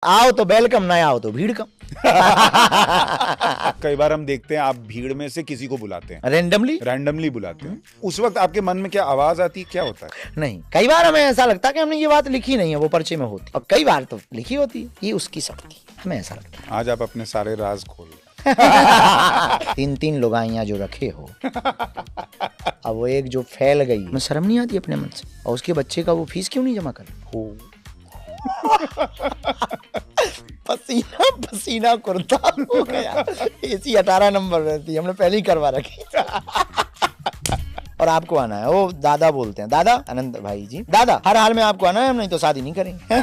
आओ तो वेलकम, ना आओ तो भीड़ कम। कई बार हम देखते हैं आप भीड़ में से किसी को बुलाते हैं, रैंडमली बुलाते हैं। उस वक्त आपके मन में क्या आवाज आती है, क्या होता है? नहीं, कई बार हमें ऐसा लगता है कि हमने ये बात लिखी नहीं है, वो पर्चे में होती, और कई बार तो लिखी होती है, ये उसकी शक्ति, हमें ऐसा लगता है। आज आप अपने सारे राज खोल 3 लुगाइयां जो रखे हो, अब वो एक जो फैल गई, मैं शर्म नहीं आती अपने मन से, और उसके बच्चे का वो फीस क्यों नहीं जमा कर हो? पसीना पसीना कुर्ता हो गया। एसी 18 नंबर रहती है, हमने पहले ही करवा रखी। और आपको आना है, वो दादा बोलते हैं, दादा अनंत भाई जी, दादा हर हाल में आपको आना है, हम नहीं तो शादी नहीं करेंगे।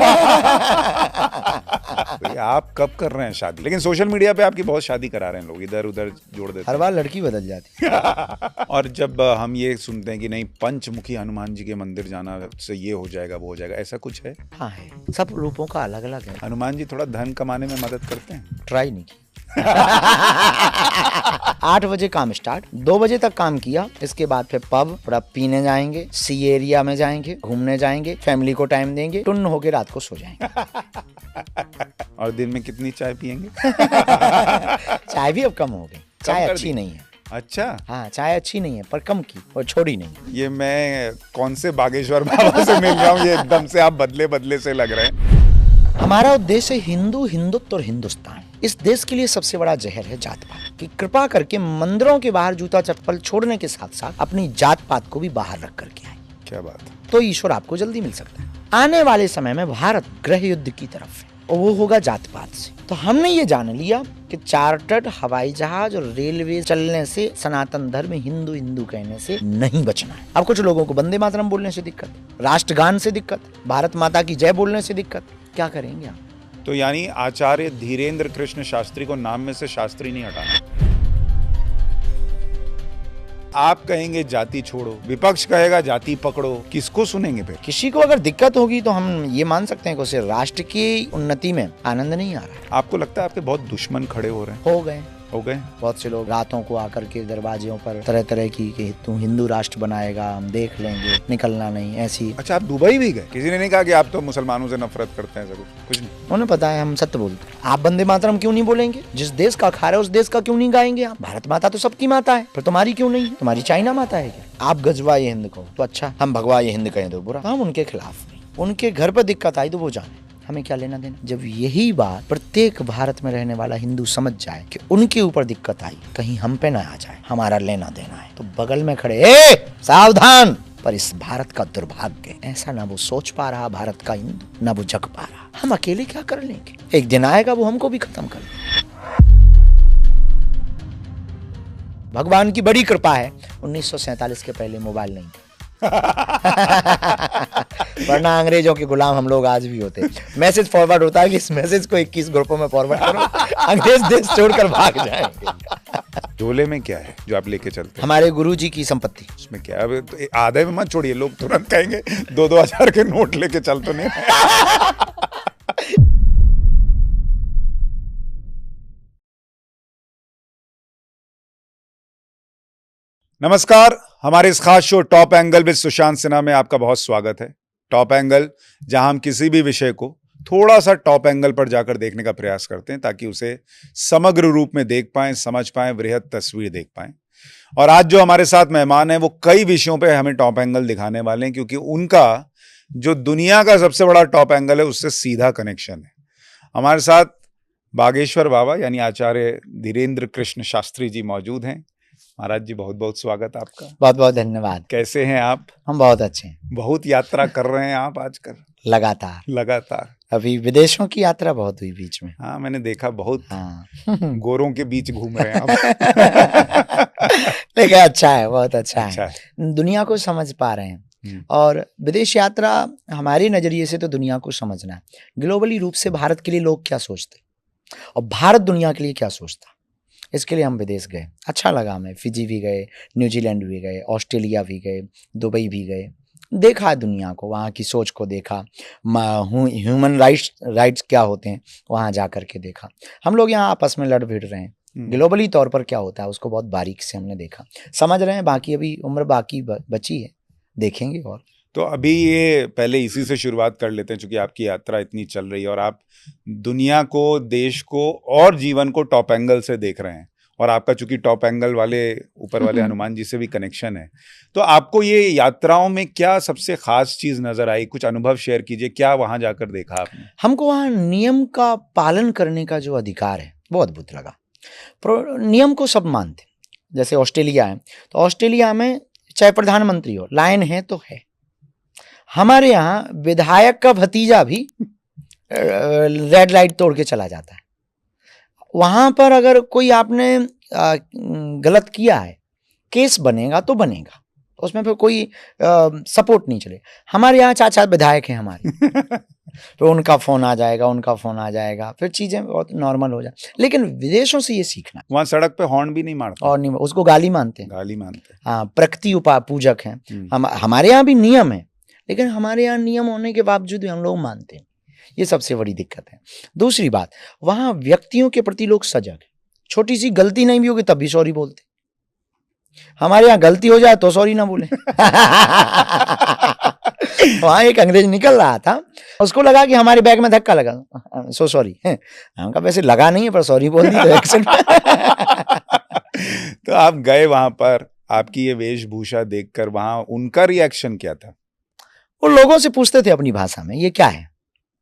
आप कब कर रहे हैं शादी? लेकिन सोशल मीडिया पे आपकी बहुत शादी करा रहे हैं लोग, इधर उधर जोड़ देते हैं। हर बार लड़की बदल जाती है। और जब हम ये सुनते हैं कि नहीं, पंचमुखी हनुमान जी के मंदिर जाना से ये हो जाएगा वो हो जाएगा, ऐसा कुछ है? हाँ है, सब रूपों का अलग अलग है। हनुमान जी थोड़ा धन कमाने में मदद करते हैं? ट्राई नहीं किया। 8 बजे काम स्टार्ट, 2 बजे तक काम किया, इसके बाद फिर पब पीने जाएंगे, सी एरिया में जाएंगे, घूमने जाएंगे, फैमिली को टाइम देंगे, टुन्न होके रात को सो जाएंगे। और दिन में कितनी चाय पियेंगे? चाय भी अब कम हो गई, चाय अच्छी नहीं है। अच्छा, हाँ, चाय अच्छी नहीं है, पर कम की और छोड़ी नहीं। ये मैं कौन से बागेश्वर बाबा से मिल रहा हूँ, ये एकदम से आप बदले बदले से लग रहे हैं। हमारा उद्देश्य है हिंदू, हिंदुत्व और हिंदुस्तान। इस देश के लिए सबसे बड़ा जहर है जात पात, कि कृपा करके मंदिरों के बाहर जूता चप्पल छोड़ने के साथ साथ अपनी जात पात को भी बाहर रख करके आए। क्या बात है? तो ईश्वर आपको जल्दी मिल सकता है। आने वाले समय में भारत गृह युद्ध की तरफ है, और वो होगा जात पात से। तो हमने ये जान लिया कि चार्टर्ड हवाई जहाज और रेलवे चलने से, सनातन धर्म हिंदू हिंदू कहने से नहीं बचना है। अब कुछ लोगों को वंदे मातरम बोलने से दिक्कत, राष्ट्रगान से दिक्कत, भारत माता की जय बोलने से दिक्कत, क्या करेंगे आप? तो यानी आचार्य धीरेन्द्र कृष्ण शास्त्री को नाम में से शास्त्री नहीं हटाना। आप कहेंगे जाति छोड़ो, विपक्ष कहेगा जाति पकड़ो, किसको सुनेंगे फिर? किसी को अगर दिक्कत होगी तो हम ये मान सकते हैं कि उसे राष्ट्र की उन्नति में आनंद नहीं आ रहा है। आपको लगता है आपके बहुत दुश्मन खड़े हो रहे हैं? हो गए। बहुत से लोग रातों को आकर के दरवाजों पर तरह तरह की कि तू हिंदू राष्ट्र बनाएगा, हम देख लेंगे, निकलना नहीं, ऐसी। अच्छा, आप दुबई भी गए? किसी ने नहीं कहा कि आप तो मुसलमानों से नफरत करते हैं? कुछ नहीं, उन्हें पता है हम सत्य बोलते हैं। आप वंदे मातरम क्यों नहीं बोलेंगे? जिस देश का खा रहे उस देश का क्यों नहीं गाएंगे आप? भारत माता तो सबकी माता है, फिर तुम्हारी क्यों नहीं है? तुम्हारी चाइना माता है क्या? आप गजवाए हिंद कहो तो अच्छा, हम भगवाए हिंद कहें तो बुरा। हम उनके खिलाफ नहीं, उनके घर पर दिक्कत आई तो वो जाने, हमें क्या लेना देना। जब यही बात प्रत्येक भारत में रहने वाला हिंदू समझ जाए कि उनके ऊपर दिक्कत आई, कहीं हम पे ना आ जाए, हमारा लेना देना है, तो बगल में खड़े सावधान। पर इस भारत का दुर्भाग्य, ऐसा ना वो सोच पा रहा भारत का हिंदू, ना वो जग पा रहा। हम अकेले क्या कर लेंगे? एक दिन आएगा वो हमको भी खत्म कर लेगा। भगवान की बड़ी कृपा है, 1947 के पहले मोबाइल नहीं था। वरना अंग्रेजों के गुलाम हम लोग आज भी होते। मैसेज फॉरवर्ड होता है कि इस मैसेज को 21 ग्रुपों में फॉरवर्ड करो, अंग्रेज देश छोड़कर भाग जाएंगे। झोले में क्या है जो आप लेके चलते हैं? हमारे गुरुजी की संपत्ति। उसमें क्या है? तो आधे में मत छोड़िए, लोग तुरंत कहेंगे 2-2 हजार के नोट लेके चल तो नहीं। नमस्कार, हमारे इस खास show top angle with Sushant Sinha में आपका बहुत स्वागत है। टॉप एंगल, जहां हम किसी भी विषय को थोड़ा सा टॉप एंगल पर जाकर देखने का प्रयास करते हैं ताकि उसे समग्र रूप में देख पाएं, समझ पाएं, वृहद तस्वीर देख पाएं। और आज जो हमारे साथ मेहमान हैं वो कई विषयों पे हमें टॉप एंगल दिखाने वाले हैं, क्योंकि उनका जो दुनिया का सबसे बड़ा टॉप एंगल है उससे सीधा कनेक्शन है। हमारे साथ बागेश्वर बाबा यानी आचार्य धीरेन्द्र कृष्ण शास्त्री जी मौजूद हैं। महाराज जी, बहुत बहुत स्वागत आपका। बहुत बहुत धन्यवाद। कैसे हैं आप? हम बहुत अच्छे हैं। बहुत यात्रा कर रहे हैं आप आजकल? लगातार। अभी विदेशों की यात्रा बहुत हुई बीच में। हाँ, मैंने देखा, बहुत। हाँ। गोरों के बीच घूम रहे हैं आप। लेकिन अच्छा है, बहुत अच्छा है। दुनिया को समझ पा रहे हैं। और विदेश यात्रा हमारे नजरिए से तो दुनिया को समझना है। ग्लोबली रूप से भारत के लिए लोग क्या सोचते और भारत दुनिया के लिए क्या सोचता, इसके लिए हम विदेश गए। अच्छा लगा हमें। फिजी भी गए, न्यूजीलैंड भी गए, ऑस्ट्रेलिया भी गए, दुबई भी गए, देखा दुनिया को, वहाँ की सोच को देखा, ह्यूमन राइट्स क्या होते हैं वहाँ जा कर के देखा। हम लोग यहाँ आपस में लड़ भिड़ रहे हैं, ग्लोबली तौर पर क्या होता है उसको बहुत बारीक से हमने देखा, समझ रहे हैं। बाकी अभी उम्र बाकी बची है, देखेंगे। और तो अभी ये पहले इसी से शुरुआत कर लेते हैं, क्योंकि आपकी यात्रा इतनी चल रही है और आप दुनिया को, देश को और जीवन को टॉप एंगल से देख रहे हैं, और आपका चूंकि टॉप एंगल वाले ऊपर वाले हनुमान जी से भी कनेक्शन है, तो आपको ये यात्राओं में क्या सबसे खास चीज नजर आई? कुछ अनुभव शेयर कीजिए, क्या वहां जाकर देखा आपने? हमको वहाँ नियम का पालन करने का जो अधिकार है वो अद्भुत लगा। नियम को सब मानते, जैसे ऑस्ट्रेलिया है, तो ऑस्ट्रेलिया में चाहे प्रधानमंत्री हो, लाइन है तो है। हमारे यहाँ विधायक का भतीजा भी रेड लाइट तोड़ के चला जाता है। वहां पर अगर कोई आपने गलत किया है, केस बनेगा तो बनेगा, उसमें फिर कोई सपोर्ट नहीं चले। हमारे यहाँ चाचा विधायक हैं हमारे तो उनका फोन आ जाएगा, फिर चीजें बहुत नॉर्मल हो जाए। लेकिन विदेशों से ये सीखना, वहां सड़क पे हॉर्न भी नहीं मारते और नहीं, उसको गाली मानते हैं। हाँ, प्रकृति पूजक हैं। हमारे यहाँ भी नियम है, लेकिन हमारे यहाँ नियम होने के बावजूद भी हम लोग मानते हैं। ये सबसे बड़ी दिक्कत है। दूसरी बात, वहां व्यक्तियों के प्रति लोग सजग है। छोटी सी गलती नहीं भी होगी तब भी सॉरी बोलते। हमारे यहाँ गलती हो जाए तो सॉरी ना बोले। वहां एक अंग्रेज निकल रहा था, उसको लगा कि हमारे बैग में धक्का लगा, सो सॉरी। हमका वैसे लगा नहीं है पर सॉरी बोल दी तो एक्शन। तो आप गए वहां पर, आपकी ये वेशभूषा देखकर वहां उनका रिएक्शन क्या था? वो लोगों से पूछते थे अपनी भाषा में, ये क्या है?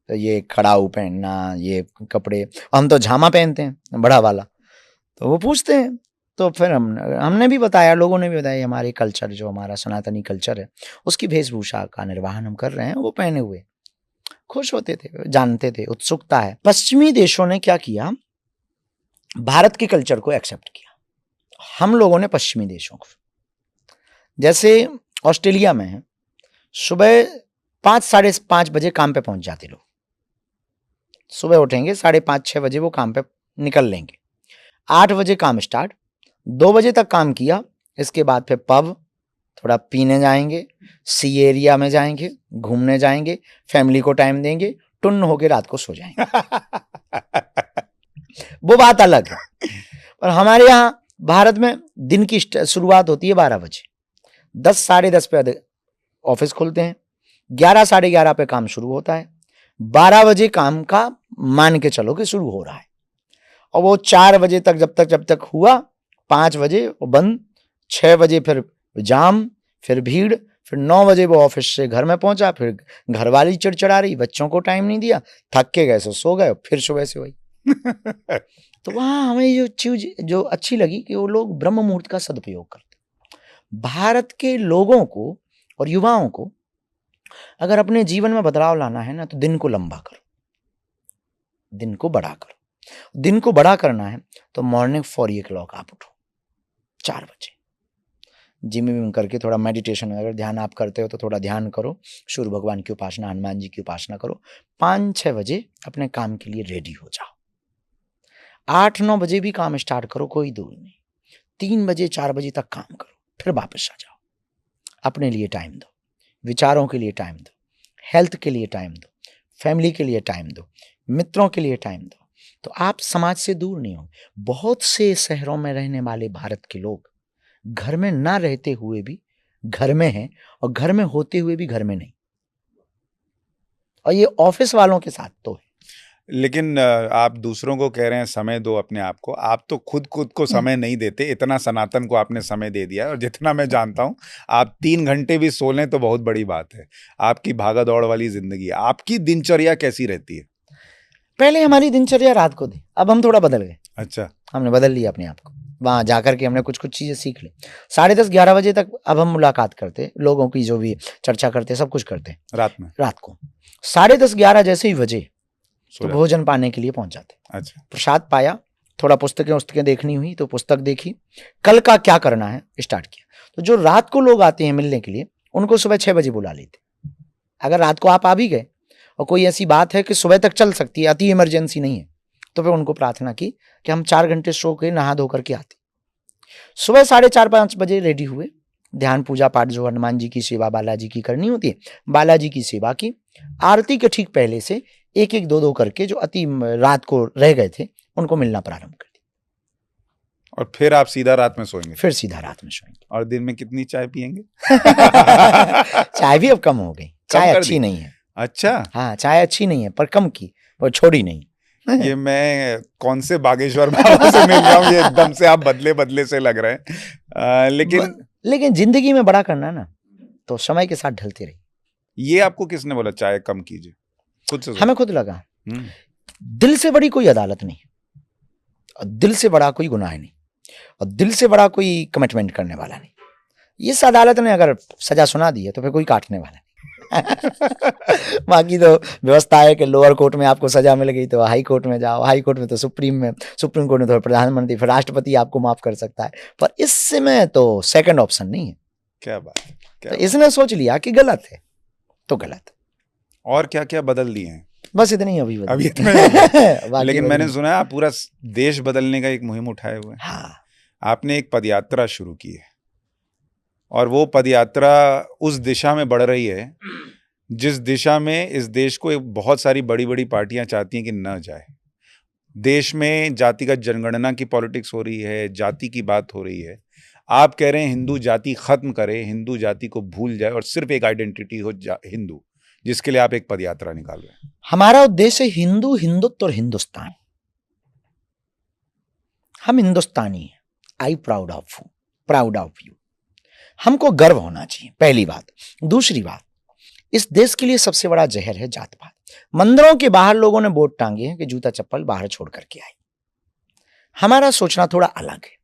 तो ये खड़ाऊ पहनना, ये कपड़े, हम तो झामा पहनते हैं बड़ा वाला, तो वो पूछते हैं। तो फिर हमने भी बताया, लोगों ने भी बताया, हमारे कल्चर, जो हमारा सनातनी कल्चर है, उसकी वेशभूषा का निर्वहन हम कर रहे हैं। वो पहने हुए खुश होते थे, जानते थे, उत्सुकता है। पश्चिमी देशों ने क्या किया, भारत के कल्चर को एक्सेप्ट किया। हम लोगों ने पश्चिमी देशों को, जैसे ऑस्ट्रेलिया में है, सुबह 5 साढ़े 5 बजे काम पे पहुंच जाते लोग। सुबह उठेंगे 5:30 6 बजे वो काम पे निकल लेंगे। 8 बजे काम स्टार्ट, 2 बजे तक काम किया। इसके बाद फिर पब, थोड़ा पीने जाएंगे, सी एरिया में जाएंगे, घूमने जाएंगे, फैमिली को टाइम देंगे, टुन्न होके रात को सो जाएंगे। वो बात अलग है। और हमारे यहाँ भारत में दिन की शुरुआत होती है 12 बजे, 10 साढ़े 10 पे ऑफिस खुलते हैं, 11 साढ़े 11 पे काम शुरू होता है, 12 बजे काम का मान के चलो कि शुरू हो रहा है, और वो 4 बजे तक जब तक हुआ, 5 बजे वो बंद, 6 बजे फिर जाम, फिर भीड़, फिर 9 बजे वो ऑफिस से घर में पहुंचा, फिर घरवाली चिड़चिड़ा रही, बच्चों को टाइम नहीं दिया, थक के गए सो गए, फिर सुबह से वही। तो वहां हमें जो चीज जो अच्छी लगी कि वो लोग ब्रह्म मुहूर्त का सदुपयोग करते। भारत के लोगों को और युवाओं को अगर अपने जीवन में बदलाव लाना है ना, तो दिन को लंबा करो, दिन को बड़ा करो। दिन को बड़ा करना है तो मॉर्निंग 4 o'clock आप उठो, 4 बजे जिम करके थोड़ा मेडिटेशन, अगर ध्यान आप करते हो तो थोड़ा ध्यान करो, सूर्य भगवान की उपासना, हनुमान जी की उपासना करो। 5-6 बजे अपने काम के लिए रेडी हो जाओ। 8-9 बजे भी काम स्टार्ट करो, कोई दूर नहीं। 3 बजे 4 बजे तक काम करो, फिर वापस आ जाओ। अपने लिए टाइम दो, विचारों के लिए टाइम दो, हेल्थ के लिए टाइम दो, फैमिली के लिए टाइम दो, मित्रों के लिए टाइम दो, तो आप समाज से दूर नहीं हो। बहुत से शहरों में रहने वाले भारत के लोग घर में ना रहते हुए भी घर में हैं, और घर में होते हुए भी घर में नहीं, और ये ऑफिस वालों के साथ तो है। लेकिन आप दूसरों को कह रहे हैं समय दो अपने आप को, आप तो खुद को समय नहीं देते। इतना सनातन को आपने समय दे दिया, और जितना मैं जानता हूं, आप 3 घंटे भी सो लें तो बहुत बड़ी बात है। आपकी भागा दौड़ वाली जिंदगी, आपकी दिनचर्या कैसी रहती है? पहले हमारी दिनचर्या रात को थी, अब हम थोड़ा बदल गए। अच्छा, हमने बदल लिया अपने आप को। वहां जाकर के हमने कुछ चीजें सीख ली। 10:30-11 बजे तक अब हम मुलाकात करते, लोगों की जो भी चर्चा करते, सब कुछ करते रात को। 10:30-11 जैसे ही बजे तो भोजन पाने के लिए पहुंच जाते। अच्छा, प्रसाद पाया, थोड़ा पुस्तकें देखनी हुई तो पुस्तक देखी, कल का क्या करना है स्टार्ट किया। तो जो रात को लोग आते हैं मिलने के लिए, उनको सुबह 6 बजे बुला लेते। अगर रात को आप आ भी गए और कोई ऐसी बात है कि सुबह तक चल सकती है, अति इमरजेंसी नहीं है, तो फिर उनको प्रार्थना की कि हम 4 घंटे सो के नहा धो करके आते। सुबह 4:30-5 बजे रेडी हुए, ध्यान पूजा पाठ, जो हनुमान जी की सेवा बालाजी की करनी होती है, बालाजी की सेवा की। आरती के ठीक पहले से 1-1, 2-2 करके जो अति रात को रह गए थे, उनको मिलना प्रारंभ कर दिया। और फिर आप सीधा रात में सोएंगे? फिर सीधा रात में सोएंगे। और दिन में कितनी चाय पिएंगे? चाय भी अब कम हो गई, चाय अच्छी नहीं है। अच्छा, हाँ, चाय अच्छी नहीं है, पर कम की, पर छोड़ी नहीं। ये मैं कौन से बागेश्वर बाबा से मिल रहा हूँ, ये एकदम से आप बदले बदले से लग रहे हैं। लेकिन जिंदगी में बड़ा करना है ना, तो समय के साथ ढलते रहिए। ये आपको किसने बोला चाय कम कीजिए? खुद से? हमें खुद लगा। दिल से बड़ी कोई अदालत नहीं, और दिल से बड़ा कोई गुनाह नहीं, और दिल से बड़ा कोई कमिटमेंट करने वाला नहीं। इस अदालत ने अगर सजा सुना दी है तो फिर कोई काटने वाला नहीं। बाकी तो व्यवस्था है कि लोअर कोर्ट में आपको सजा मिल गई तो हाई कोर्ट में जाओ, हाई कोर्ट में तो सुप्रीम कोर्ट में तो प्रधानमंत्री, फिर राष्ट्रपति आपको माफ कर सकता है, पर इस समय तो सेकंड ऑप्शन नहीं है। क्या बात है, तो इसने सोच लिया कि गलत है तो गलत। और क्या क्या बदल दिए हैं? बस इतने ही अभी इतने। लेकिन मैंने सुना है आप पूरा देश बदलने का एक मुहिम उठाए हुए हैं। हाँ। आपने एक पदयात्रा शुरू की है, और वो पदयात्रा उस दिशा में बढ़ रही है जिस दिशा में इस देश को बहुत सारी बड़ी बड़ी पार्टियां चाहती हैं कि न जाए। देश में जातिगत जनगणना की पॉलिटिक्स हो रही है, जाति की बात हो रही है। आप कह रहे हैं हिंदू जाति खत्म करे, हिंदू जाति को भूल जाए और सिर्फ एक आइडेंटिटी हो हिंदू, जिसके लिए आप एक पदयात्रा निकाल रहे हैं। हमारा उद्देश्य हिंदू, हिंदुत्व और हिंदुस्तान। हम हिंदुस्तानी हैं। I proud of you. हमको गर्व होना चाहिए, पहली बात। दूसरी बात, इस देश के लिए सबसे बड़ा जहर है जात पात। मंदिरों के बाहर लोगों ने बोर्ड टांगे हैं कि जूता चप्पल बाहर छोड़ करके आए। हमारा सोचना थोड़ा अलग है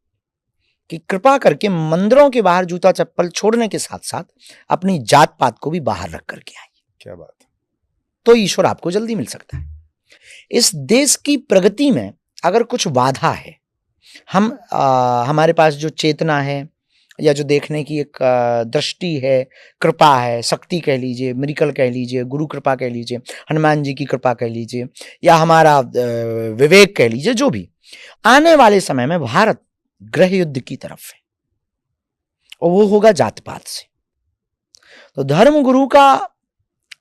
कि कृपा करके मंदिरों के बाहर जूता चप्पल छोड़ने के साथ साथ अपनी जात पात को भी बाहर रख करके आए। क्या बात है। तो ईश्वर आपको जल्दी मिल सकता है। इस देश की प्रगति में अगर कुछ बाधा है, हमारे पास जो चेतना है या जो देखने की एक दृष्टि है, कृपा है, शक्ति कह लीजिए, मिरेकल कह लीजिए, गुरु कृपा कह लीजिए, हनुमान जी की कृपा कह लीजिए, या हमारा विवेक कह लीजिए, जो भी, आने वाले समय में भारत गृह युद्ध की तरफ है, और वो होगा जात पात से। तो धर्म गुरु का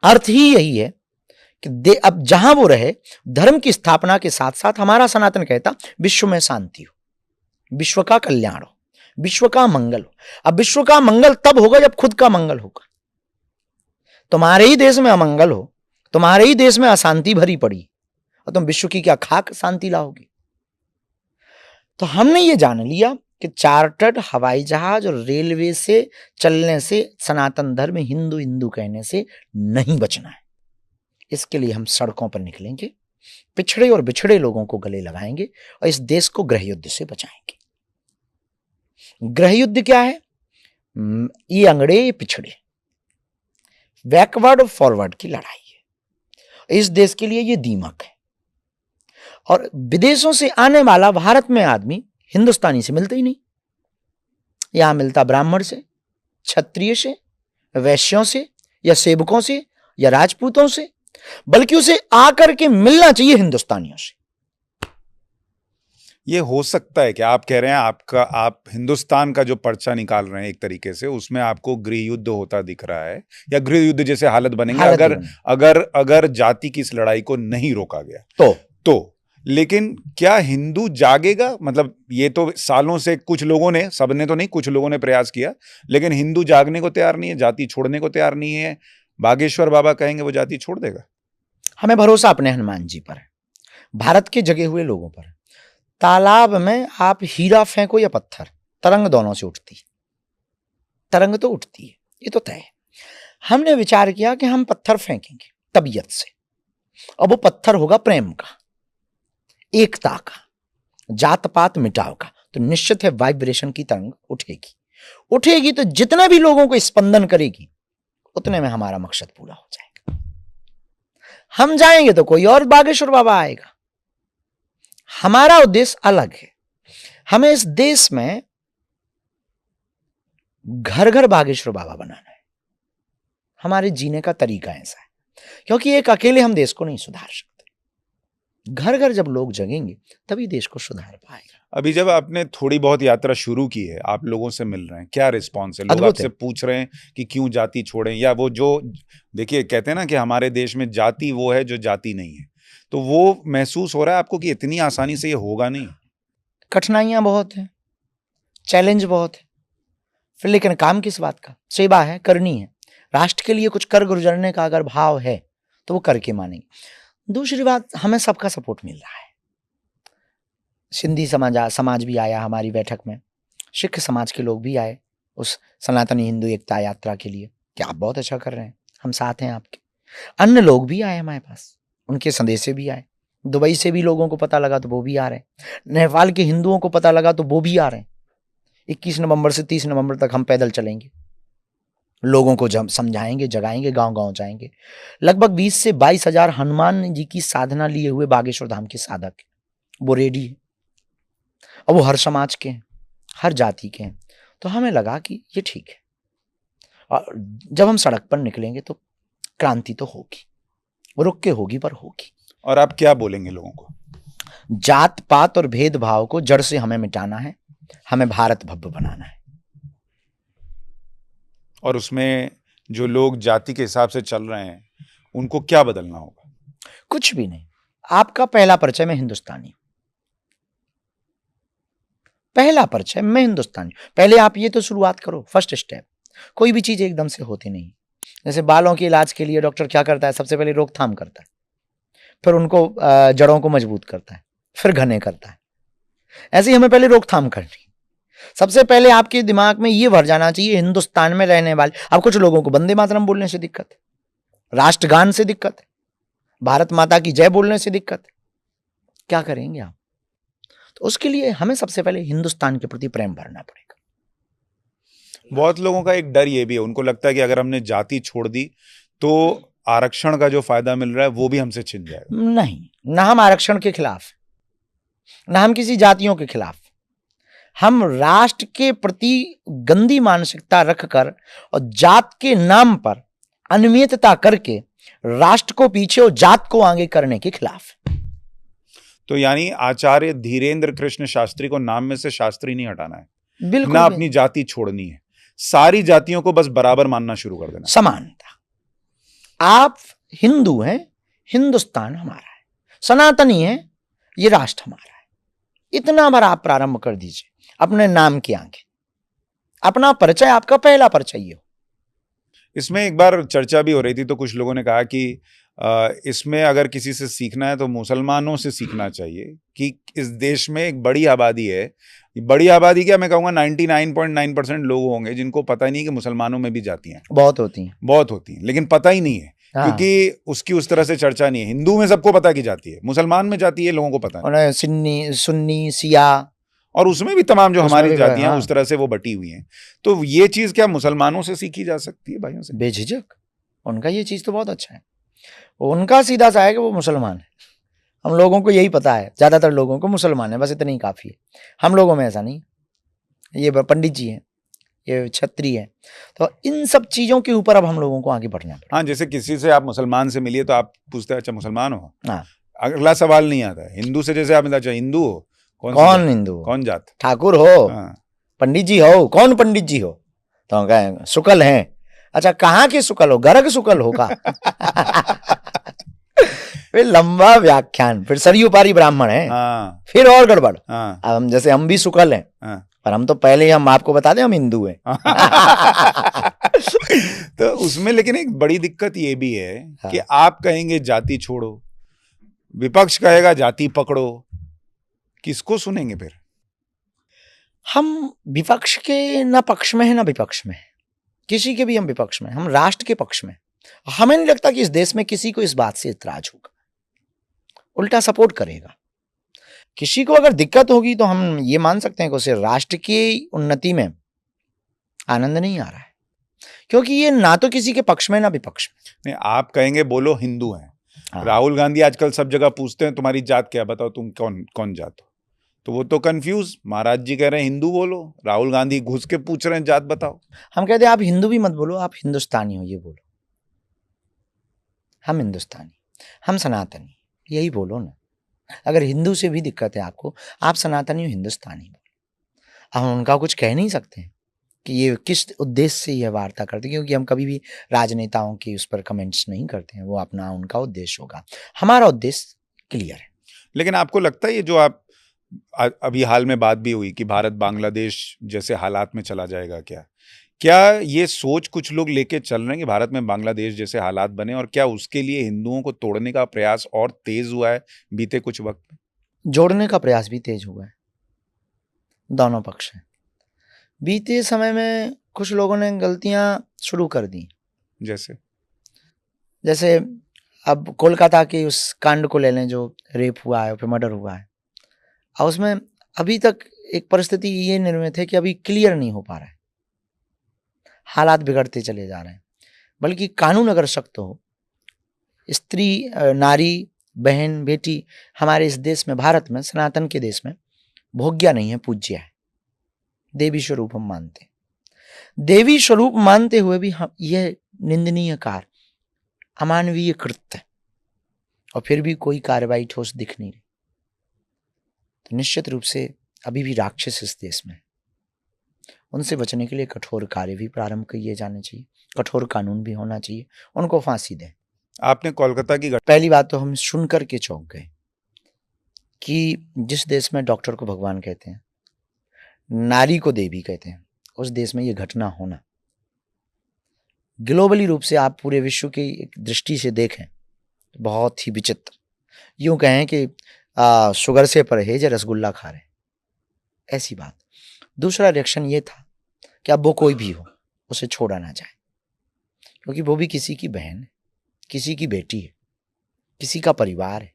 अर्थ ही यही है कि अब जहां वो रहे, धर्म की स्थापना के साथ साथ हमारा सनातन कहता विश्व में शांति हो, विश्व का कल्याण हो, विश्व का मंगल हो। अब विश्व का मंगल तब होगा जब खुद का मंगल होगा। तुम्हारे ही देश में अमंगल हो, तुम्हारे ही देश में अशांति भरी पड़ी, और तुम विश्व की क्या खाक शांति लाओगे? तो हमने ये जान लिया कि चार्टर्ड हवाई जहाज और रेलवे से चलने से, सनातन धर्म हिंदू हिंदू कहने से नहीं बचना है। इसके लिए हम सड़कों पर निकलेंगे, पिछड़े और बिछड़े लोगों को गले लगाएंगे और इस देश को गृह युद्ध से बचाएंगे। गृह युद्ध क्या है? ये अंगड़े, ये पिछड़े, बैकवर्ड फॉरवर्ड की लड़ाई है। इस देश के लिए ये दीमक है। और विदेशों से आने वाला भारत में आदमी हिंदुस्तानी से मिलता ही नहीं। यहां मिलता ब्राह्मण से, क्षत्रिय से, वैश्यों से, या सेवकों से, या राजपूतों से, बल्कि उसे आकर के मिलना चाहिए हिंदुस्तानियों से। ये हो सकता है कि आप कह रहे हैं आप हिंदुस्तान का जो पर्चा निकाल रहे हैं एक तरीके से, उसमें आपको गृह युद्ध होता दिख रहा है, या गृह युद्ध जैसे हालत बनेंगे अगर जाति की इस लड़ाई को नहीं रोका गया तो लेकिन क्या हिंदू जागेगा? मतलब ये तो सालों से कुछ लोगों ने, सबने तो नहीं, कुछ लोगों ने प्रयास किया, लेकिन हिंदू जागने को तैयार नहीं है, जाति छोड़ने को तैयार नहीं है। बागेश्वर बाबा कहेंगे वो जाति छोड़ देगा। हमें भरोसा अपने हनुमान जी पर है, भारत के जगे हुए लोगों पर। तालाब में आप हीरा फेंको या पत्थर, तरंग दोनों से उठती है। तरंग तो उठती है, ये तो तय है। हमने विचार किया कि हम पत्थर फेंकेंगे तबीयत से, और वो पत्थर होगा प्रेम का, एकता का, जात पात मिटाव का। तो निश्चित है वाइब्रेशन की तरंग उठेगी तो जितने भी लोगों को स्पंदन करेगी, उतने में हमारा मकसद पूरा हो जाएगा। हम जाएंगे तो कोई और बागेश्वर बाबा आएगा। हमारा उद्देश्य अलग है। हमें इस देश में घर घर बागेश्वर बाबा बनाना है। हमारे जीने का तरीका ऐसा है, क्योंकि एक अकेले हम देश को नहीं सुधार सकते। घर घर जब लोग जगेंगे तभी देश को सुधार पाएगा। अभी जब आपने थोड़ी बहुत यात्रा शुरू की है, आप लोगों से मिल रहे हैं, क्या रिस्पॉन्स है? लोग आपसे पूछ रहे हैं कि क्यों जाति छोड़ें, या वो जो देखिए कहते हैं ना कि हमारे देश में जाति वो है जो जाति नहीं है, तो वो महसूस हो रहा है आपको कि इतनी आसानी से ये होगा नहीं? कठिनाइयां बहुत हैं, चैलेंज बहुत है, फिर लेकिन काम किस बात का, सेवा है, करनी है। राष्ट्र के लिए कुछ कर गुजरने का अगर भाव है तो वो करके मानेंगे। दूसरी बात, हमें सबका सपोर्ट मिल रहा है। सिंधी समाज भी आया हमारी बैठक में, सिख समाज के लोग भी आए उस सनातनी हिंदू एकता यात्रा के लिए कि आप बहुत अच्छा कर रहे हैं, हम साथ हैं आपके। अन्य लोग भी आए हमारे पास, उनके संदेशे भी आए। दुबई से भी लोगों को पता लगा तो वो भी आ रहे हैं। नेपाल के हिंदुओं को पता लगा तो वो भी आ रहे हैं। 21 नवंबर से 30 नवंबर तक हम पैदल चलेंगे, लोगों को समझाएंगे, जगाएंगे, गांव गांव जाएंगे। लगभग 20 से 22 हजार हनुमान जी की साधना लिए हुए बागेश्वर धाम के साधक वो रेडी है, और वो हर समाज के हैं, हर जाति के हैं। तो हमें लगा कि ये ठीक है, और जब हम सड़क पर निकलेंगे तो क्रांति तो होगी, रुक के होगी पर होगी। और आप क्या बोलेंगे लोगों को? जात पात और भेदभाव को जड़ से हमें मिटाना है, हमें भारत भव्य बनाना है। और उसमें जो लोग जाति के हिसाब से चल रहे हैं उनको क्या बदलना होगा? कुछ भी नहीं। आपका पहला परिचय, मैं हिंदुस्तानी, पहला परिचय मैं हिंदुस्तानी। पहले आप ये तो शुरुआत करो, फर्स्ट स्टेप। कोई भी चीज एकदम से होती नहीं। जैसे बालों के इलाज के लिए डॉक्टर क्या करता है, सबसे पहले रोकथाम करता है, फिर उनको जड़ों को मजबूत करता है, फिर घने करता है। ऐसे ही हमें पहले रोकथाम करनी। सबसे पहले आपके दिमाग में ये भर जाना चाहिए, हिंदुस्तान में रहने वाले। अब कुछ लोगों को वंदे मातरम बोलने से दिक्कत है, राष्ट्रगान से दिक्कत है, भारत माता की जय बोलने से दिक्कत है। क्या करेंगे आप? तो उसके लिए हमें सबसे पहले हिंदुस्तान के प्रति प्रेम भरना पड़ेगा। बहुत लोगों का एक डर ये भी है, उनको लगता है कि अगर हमने जाति छोड़ दी तो आरक्षण का जो फायदा मिल रहा है वो भी हमसे छिन जाएगा। नहीं, ना हम आरक्षण के खिलाफ, ना हम किसी जातियों के खिलाफ। हम राष्ट्र के प्रति गंदी मानसिकता रखकर और जात के नाम पर अनियमितता करके राष्ट्र को पीछे और जात को आगे करने के खिलाफ। तो यानी आचार्य धीरेन्द्र कृष्ण शास्त्री को नाम में से शास्त्री नहीं हटाना है, बिल्कुल ना अपनी जाति छोड़नी है, सारी जातियों को बस बराबर मानना शुरू कर देना, समानता। आप हिंदू हैं, हिंदुस्तान हमारा है, सनातनी है, ये राष्ट्र हमारा है। इतना बार आप प्रारंभ कर दीजिए अपने नाम के आगे, अपना परिचय आपका पहला परिचय हो। इसमें एक बार चर्चा भी हो रही थी, तो कुछ लोगों ने कहा कि इसमें अगर किसी से सीखना है तो मुसलमानों से सीखना चाहिए कि इस देश में एक बड़ी आबादी है। बड़ी आबादी क्या, मैं कहूँगा 99.9% लोग होंगे जिनको पता नहीं कि मुसलमानों में भी जातियां बहुत होती हैं, लेकिन पता ही नहीं है। हाँ। क्योंकि उसकी उस तरह से चर्चा नहीं है। हिंदू में सबको पता की जाती है, मुसलमान में जाती है लोगों को पता नहीं। सुन्नी सिया, और उसमें भी तमाम जो हमारी जातियां उस तरह से वो बटी हुई हैं। तो ये चीज क्या मुसलमानों से सीखी जा सकती है, भाइयों से? बेझिझक। उनका ये चीज तो बहुत अच्छा है, उनका सीधा सा है कि वो मुसलमान है। हम लोगों को यही पता है, ज्यादातर लोगों को मुसलमान है, बस इतना ही काफी है। हम लोगों में ऐसा नहीं। ये पंडित जी हैं, ये छत्री है, तो इन सब चीजों के ऊपर अब हम लोगों को आगे बढ़ना पड़ेगा। हाँ, जैसे किसी से आप मुसलमान से मिलिए तो आप पूछते हैं अच्छा मुसलमान हो? हाँ, अगला सवाल नहीं आता है। हिंदू से जैसे आप अच्छा हिंदू हो, कौन हिंदू, कौन जात, ठाकुर हो, हाँ। पंडित जी हो, कौन पंडित जी हो? तो कहें शुक्ल हैं। अच्छा, कहाँ के शुक्ल हो? गर्ग शुक्ल होगा। फिर लंबा व्याख्यान, फिर सरयू पारी ब्राह्मण है, हाँ। फिर और गड़बड़। हाँ। अब हम जैसे हम भी शुक्ल हैं, हाँ। पर हम तो पहले हम आपको बता दें हम हिंदू हैं। तो उसमें लेकिन एक बड़ी दिक्कत ये भी है कि आप कहेंगे जाति छोड़ो, विपक्ष कहेगा जाति पकड़ो, किसको सुनेंगे फिर? हम विपक्ष के ना पक्ष में है ना विपक्ष में, किसी के भी हम विपक्ष में, हम राष्ट्र के पक्ष में। हमें नहीं लगता कि इस देश में किसी को इस बात से इतराज होगा, उल्टा सपोर्ट करेगा। किसी को अगर दिक्कत होगी तो हम ये मान सकते हैं कि उसे राष्ट्र की उन्नति में आनंद नहीं आ रहा है, क्योंकि ये ना तो किसी के पक्ष में ना विपक्ष में। नहीं, आप कहेंगे बोलो हिंदू हैं। हाँ। राहुल गांधी आजकल सब जगह पूछते हैं तुम्हारी जात क्या, बताओ तुम कौन जात हो, तो वो तो कंफ्यूज। महाराज जी कह रहे हैं हिंदू बोलो, राहुल गांधी घुस के पूछ रहे हैं जात बताओ। हम कहते हैं आप हिंदू भी मत बोलो, आप हिंदुस्तानी हो ये बोलो। हम हिंदुस्तानी, हम सनातनी, यही बोलो ना। अगर हिंदू से भी दिक्कत है आपको, आप सनातनी हो, हिंदुस्तानी बोलो। हम उनका कुछ कह नहीं सकते कि ये किस उद्देश्य से यह वार्ता करते, क्योंकि हम कभी भी राजनेताओं के उस पर कमेंट्स नहीं करते हैं। वो अपना उनका उद्देश्य होगा, हमारा उद्देश्य क्लियर है। लेकिन आपको लगता है ये जो आप अभी हाल में बात भी हुई कि भारत बांग्लादेश जैसे हालात में चला जाएगा क्या? क्या ये सोच कुछ लोग लेके चल रहे हैं कि भारत में बांग्लादेश जैसे हालात बने, और क्या उसके लिए हिंदुओं को तोड़ने का प्रयास और तेज हुआ है बीते कुछ वक्त में? जोड़ने का प्रयास भी तेज हुआ है, दोनों पक्ष हैं। बीते समय में कुछ लोगों ने गलतियां शुरू कर दी, जैसे अब कोलकाता के उस कांड को ले लें जो रेप हुआ है, फिर मर्डर हुआ है, और उसमें अभी तक एक परिस्थिति ये निर्मित है कि अभी क्लियर नहीं हो पा रहा है, हालात बिगड़ते चले जा रहे हैं। बल्कि कानून अगर सख्त हो, स्त्री, नारी, बहन, बेटी हमारे इस देश में, भारत में, सनातन के देश में भोग्या नहीं है, पूज्य है। देवी स्वरूप हम मानते हैं। देवी स्वरूप मानते हुए भी हम यह निंदनीय कार्य, अमानवीय कृत्य, और फिर भी कोई कार्रवाई ठोस दिख नहीं रही, तो निश्चित रूप से अभी भी राक्षस इस देश में, उनसे बचने के लिए कठोर कार्य भी प्रारंभ किए जाने चाहिए, कठोर कानून भी होना चाहिए, उनको फांसी दें। आपने कोलकाता की पहली बात तो हम सुनकर के चौंक गए कि जिस देश में डॉक्टर को भगवान कहते हैं, नारी को देवी कहते हैं, उस देश में यह घटना होना, ग्लोबली रूप से आप पूरे विश्व की एक दृष्टि से देखें तो बहुत ही विचित्र। यूं कहें कि शुगर से परहेज या रसगुल्ला खा रहे, ऐसी बात। दूसरा रिएक्शन ये था कि अब वो कोई भी हो, उसे छोड़ा ना जाए, क्योंकि वो भी किसी की बहन है, किसी की बेटी है, किसी का परिवार है,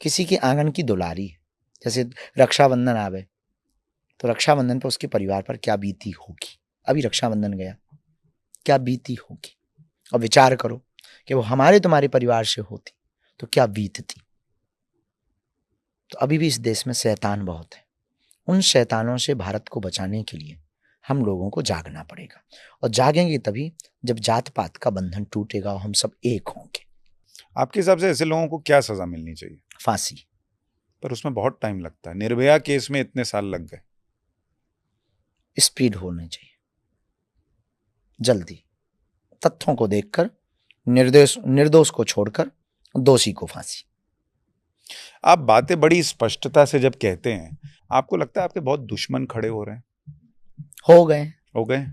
किसी के आंगन की दुलारी है। जैसे रक्षाबंधन आवे तो रक्षाबंधन पर उसके परिवार पर क्या बीती होगी। अभी रक्षाबंधन गया, क्या बीती होगी, और विचार करो कि वो हमारे तुम्हारे परिवार से होती तो क्या बीतती। तो अभी भी इस देश में शैतान बहुत है। उन शैतानों से भारत को बचाने के लिए हम लोगों को जागना पड़ेगा, और जागेंगे तभी जब जात पात का बंधन टूटेगा और हम सब एक होंगे। आपके हिसाब से ऐसे लोगों को क्या सजा मिलनी चाहिए? फांसी। पर उसमें बहुत टाइम लगता है, निर्भया केस में इतने साल लग गए। स्पीड होनी चाहिए, जल्दी, तथ्यों को देखकर, निर्दोष को छोड़कर दोषी को फांसी। आप बातें बड़ी स्पष्टता से जब कहते हैं, आपको लगता है आपके बहुत दुश्मन खड़े हो रहे हैं? हो गए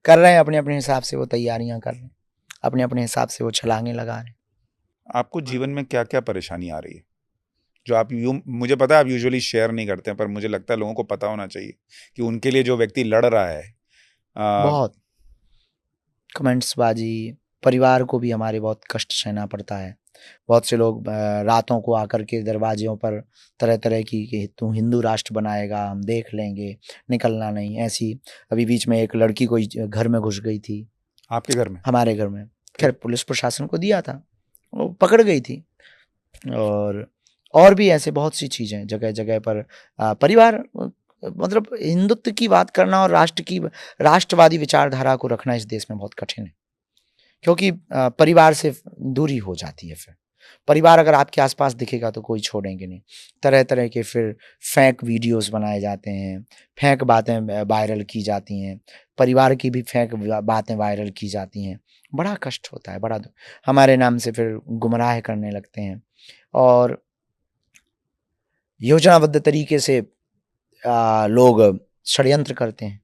कर रहे हैं, अपने अपने हिसाब से वो तैयारियां कर रहे हैं, अपने अपने हिसाब से वो छलांगे लगा रहे हैं। आपको जीवन में क्या क्या परेशानी आ रही है जो आप मुझे पता है आप यूजुअली शेयर नहीं करते हैं, पर मुझे लगता है लोगों को पता होना चाहिए कि उनके लिए जो व्यक्ति लड़ रहा है। बहुत कमेंट्स बाजी, परिवार को भी हमारे बहुत कष्ट सहना पड़ता है। बहुत से लोग रातों को आकर के दरवाजों पर तरह तरह की कि तू हिंदू राष्ट्र बनाएगा, हम देख लेंगे, निकलना नहीं, ऐसी। अभी बीच में एक लड़की कोई घर में घुस गई थी। आपके घर में? हमारे घर में। खैर पुलिस प्रशासन को दिया था, वो पकड़ गई थी। और भी ऐसे बहुत सी चीज़ें जगह जगह पर परिवार, मतलब हिंदुत्व की बात करना और राष्ट्रवादी विचारधारा को रखना इस देश में बहुत कठिन है, क्योंकि परिवार से दूरी हो जाती है। फिर परिवार अगर आपके आसपास दिखेगा तो कोई छोड़ेंगे नहीं। तरह तरह के फिर फेक वीडियोस बनाए जाते हैं, फेक बातें वायरल की जाती हैं, परिवार की भी फेक बातें वायरल की जाती हैं। बड़ा कष्ट होता है, बड़ा हमारे नाम से फिर गुमराह करने लगते हैं, और योजनाबद्ध तरीके से लोग षड्यंत्र करते हैं,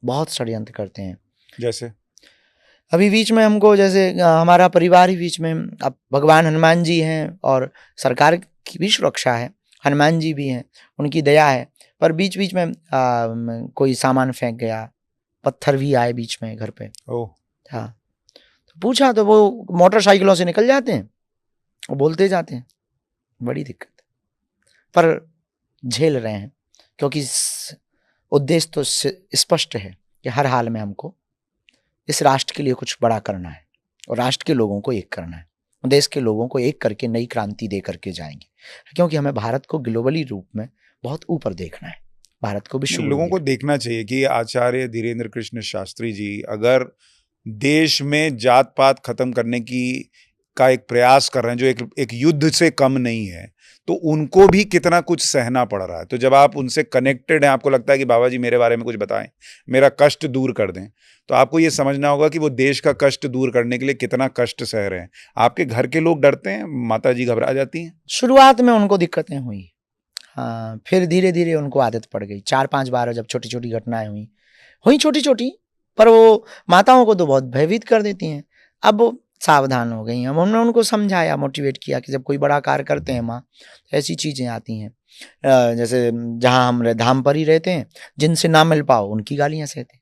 बहुत षड्यंत्र करते हैं। जैसे अभी बीच में हमको, जैसे हमारा परिवार ही बीच में, अब भगवान हनुमान जी हैं और सरकार की भी सुरक्षा है, हनुमान जी भी हैं, उनकी दया है, पर बीच बीच में कोई सामान फेंक गया, पत्थर भी आए बीच में घर पे। हाँ, तो पूछा तो वो मोटरसाइकिलों से निकल जाते हैं, वो बोलते जाते हैं, बड़ी दिक्कत है, पर झेल रहे हैं, क्योंकि उद्देश्य तो स्पष्ट है कि हर हाल में हमको इस राष्ट्र के लिए कुछ बड़ा करना है, और राष्ट्र के लोगों को एक करना है, देश के लोगों को एक करके नई क्रांति दे करके जाएंगे, क्योंकि हमें भारत को ग्लोबली रूप में बहुत ऊपर देखना है, भारत को विश्व लोगों को देखना चाहिए कि आचार्य धीरेन्द्र कृष्ण शास्त्री जी अगर देश में जात पात खत्म करने का एक प्रयास कर रहे हैं जो एक युद्ध से कम नहीं है, तो उनको भी कितना कुछ सहना पड़ रहा है। तो जब आप उनसे कनेक्टेड हैं, आपको लगता है कि बाबा जी मेरे बारे में कुछ बताएं, मेरा कष्ट दूर कर दें, तो आपको ये समझना होगा कि वो देश का कष्ट दूर करने के लिए कितना कष्ट सह रहे हैं। आपके घर के लोग डरते हैं, माता जी घबरा जाती हैं? शुरुआत में उनको दिक्कतें हुई, हाँ, फिर धीरे धीरे उनको आदत पड़ गई। 4-5 बार जब छोटी छोटी घटनाएं हुई छोटी छोटी, पर वो माताओं को तो बहुत भयभीत कर देती हैं। अब वो सावधान हो गई। अब हमने उनको समझाया, मोटिवेट किया कि जब कोई बड़ा कार्य करते हैं माँ, तो ऐसी चीज़ें आती हैं। जैसे जहाँ हम धाम पर ही रहते हैं, जिनसे ना मिल पाओ उनकी गालियाँ सहते।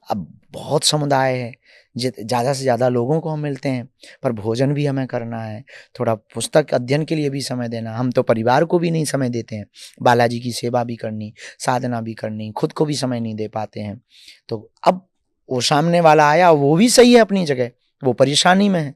अब बहुत समुदाय है, ज़्यादा से ज़्यादा लोगों को हम मिलते हैं, पर भोजन भी हमें करना है, थोड़ा पुस्तक अध्ययन के लिए भी समय देना। हम तो परिवार को भी नहीं समय देते हैं, बालाजी की सेवा भी करनी, साधना भी करनी, खुद को भी समय नहीं दे पाते हैं। तो अब वो सामने वाला आया, वो भी सही है अपनी जगह, वो परेशानी में है,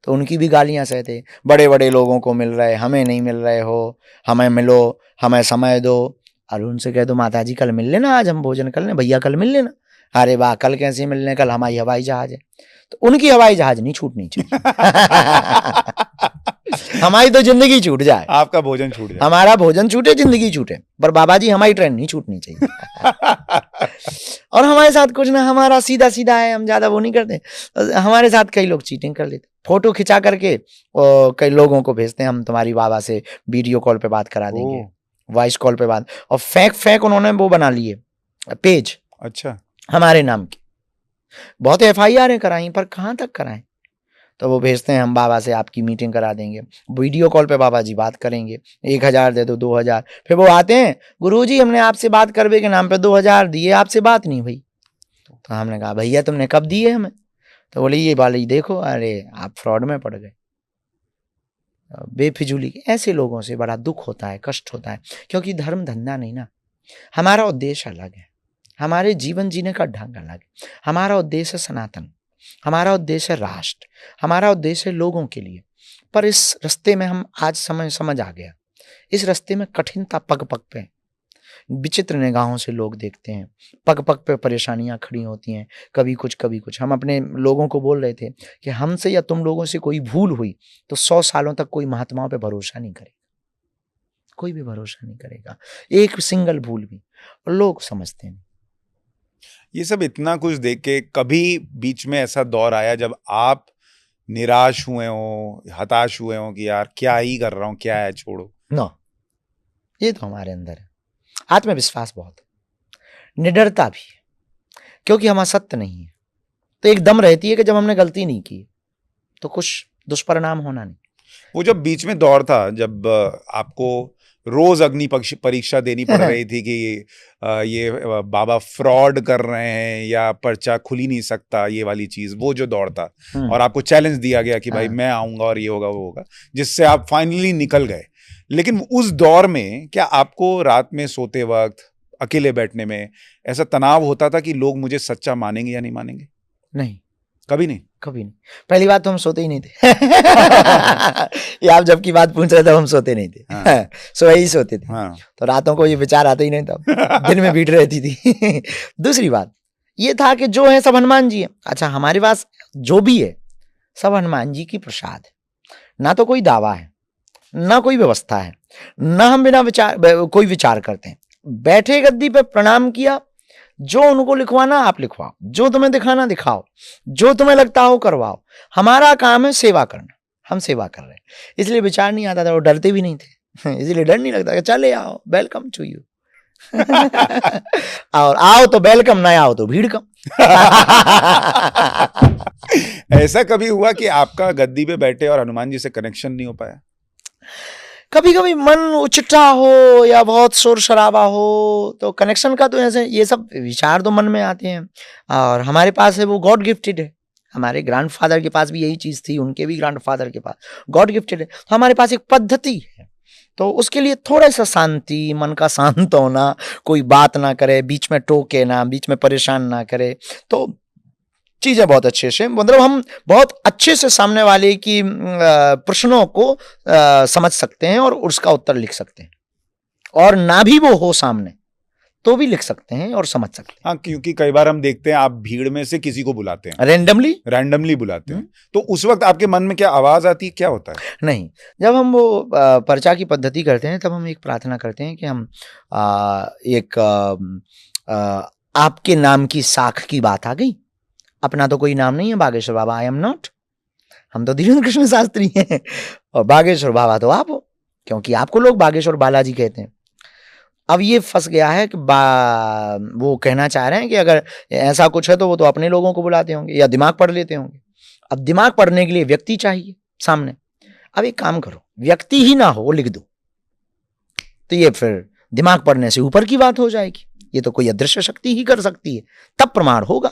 तो उनकी भी गालियाँ सहते। बड़े बड़े लोगों को मिल रहे, हमें नहीं मिल रहे हो, हमें मिलो, हमें समय दो। और उनसे कह दो माता जी कल मिल लेना, आज हम भोजन कर लें, भैया कल मिल लेना। अरे वाह, कल कैसे मिलने, कल हमारी हवाई जहाज है। तो उनकी हवाई जहाज नहीं छूटनी चाहिए। हमारी तो जिंदगी छूट जाए, आपका भोजन छूट जाए, हमारा भोजन छूटे, जिंदगी छूटे, पर बाबा जी हमारी ट्रेन नहीं छूटनी चाहिए। और हमारे साथ कुछ ना, हमारा सीधा सीधा है, हम ज्यादा वो नहीं करते। हमारे साथ कई लोग चीटिंग कर लेते, फोटो खिंचा करके कई लोगों को भेजते हैं, हम तुम्हारी बाबा से वीडियो कॉल पे बात करा देंगे, वॉइस कॉल पे बात। और फेक उन्होंने वो बना लिए पेज, अच्छा, हमारे नाम की। बहुत FIR कराई, पर कहाँ तक कराएं। तो वो भेजते हैं, हम बाबा से आपकी मीटिंग करा देंगे, वीडियो कॉल पे बाबा जी बात करेंगे, 1000 दे दो, 2000। फिर वो आते हैं, गुरुजी हमने आपसे बात करवे के नाम पे 2000 दिए, आपसे बात नहीं हुई। तो हमने कहा भैया तुमने कब दिए हमें? तो बोले ये वाले देखो, अरे आप फ्रॉड में पड़ गए। बेफिजूली के ऐसे लोगों से बड़ा दुख होता है, कष्ट होता है, क्योंकि धर्म धंधा नहीं ना, हमारा उद्देश्य अलग है, हमारे जीवन जीने का ढंग अलग है। हमारा उद्देश्य है सनातन, हमारा उद्देश्य है राष्ट्र, हमारा उद्देश्य है लोगों के लिए। पर इस रास्ते में हम आज समझ आ गया, इस रास्ते में कठिनता पग पग पे, विचित्र निगाहों से लोग देखते हैं, पग पग पे परेशानियां खड़ी होती हैं, कभी कुछ। हम अपने लोगों को बोल रहे थे कि हमसे या तुम लोगों से कोई भूल हुई तो 100 सालों तक कोई महात्माओं पे भरोसा नहीं करेगा, कोई भी भरोसा नहीं करेगा, एक सिंगल भूल भी। और लोग समझते हैं। ये सब इतना कुछ देख के कभी बीच में ऐसा दौर आया जब आप निराश हुए हो, हताश हुए हो कि यार क्या ही कर रहा हूँ, क्या है, छोड़ो? नो, ये तो हमारे अंदर है। आत्मविश्वास बहुत है, निडरता भी है, क्योंकि हमारा सत्य नहीं है। तो एक दम रहती है कि जब हमने गलती नहीं की तो कुछ दुष्परिणाम होना नहीं। वो जब बीच में दौर था जब आपको रोज अग्नि परीक्षा देनी पड़ रही थी कि ये बाबा फ्रॉड कर रहे हैं या पर्चा खुल ही नहीं सकता, ये वाली चीज, वो जो दौर था, और आपको चैलेंज दिया गया कि भाई मैं आऊंगा और ये होगा वो होगा, जिससे आप फाइनली निकल गए। लेकिन उस दौर में क्या आपको रात में सोते वक्त, अकेले बैठने में ऐसा तनाव होता था कि लोग मुझे सच्चा मानेंगे या नहीं मानेंगे? नहीं, कभी नहीं। कभी नहीं। पहली बात तो हम सोते ही नहीं थे। ये आप जब की बात पूछ रहे थे, हम सोते नहीं थे। हाँ। सो ही सोते थे। हाँ। तो रातों को ये विचार आते ही नहीं था, दिन में भीड़ रहती थी। दूसरी बात ये था कि जो है सब हनुमान जी है। अच्छा, हमारे पास जो भी है सब हनुमान जी की प्रसाद है, ना तो कोई दावा है, ना कोई व्यवस्था है, ना हम बिना विचार कोई विचार करते हैं। बैठे गद्दी पे प्रणाम किया, जो उनको लिखवाना आप लिखवाओ, जो तुम्हें दिखाना दिखाओ, जो तुम्हें लगता हो करवाओ। हमारा काम है सेवा करना, हम सेवा कर रहे हैं, इसलिए विचार नहीं आता था। और डरते भी नहीं थे, इसलिए डर नहीं लगता कि चले आओ, वेलकम टू यू। और आओ तो वेलकम, ना आओ तो भीड़ कम। ऐसा कभी हुआ कि आपका गद्दी पे बैठे और हनुमान जी से कनेक्शन नहीं हो पाया? कभी कभी मन उचटा हो या बहुत शोर शराबा हो तो कनेक्शन का तो ऐसे ये सब विचार तो मन में आते हैं। और हमारे पास है वो गॉड गिफ्टेड है, हमारे ग्रैंडफादर के पास भी यही चीज़ थी, उनके भी ग्रैंडफादर के पास गॉड गिफ्टेड है। तो हमारे पास एक पद्धति है, तो उसके लिए थोड़ा सा शांति, मन का शांत होना, कोई बात ना करे, बीच में टोके ना, बीच में परेशान ना करे, तो चीज़ें बहुत अच्छे से, मतलब हम बहुत अच्छे से सामने वाले की प्रश्नों को समझ सकते हैं और उसका उत्तर लिख सकते हैं। और ना भी वो हो सामने तो भी लिख सकते हैं और समझ सकते हैं। हाँ, क्योंकि कई बार हम देखते हैं आप भीड़ में से किसी को बुलाते हैं, रैंडमली बुलाते हैं, तो उस वक्त आपके मन में क्या आवाज आती है, क्या होता है? नहीं, जब हम वो पर्चा की पद्धति करते हैं तब हम एक प्रार्थना करते हैं कि हम आपके नाम की साख की बात आ गई। अपना तो कोई नाम नहीं है, बागेश्वर बाबा आई एम नॉट, हम तो धीरेन्द्र कृष्ण शास्त्री हैं, और बागेश्वर बाबा तो आप हो। क्योंकि आपको लोग बागेश्वर बालाजी कहते हैं। अब ये फंस गया है कि वो कहना चाह रहे हैं कि अगर ऐसा कुछ है तो वो तो अपने लोगों को बुलाते होंगे या दिमाग पढ़ लेते होंगे। अब दिमाग पढ़ने के लिए व्यक्ति चाहिए सामने। अब एक काम करो, व्यक्ति ही ना हो वो लिख दो, तो ये फिर दिमाग पढ़ने से ऊपर की बात हो जाएगी। ये तो कोई अदृश्य शक्ति ही कर सकती है, तब प्रमाण होगा।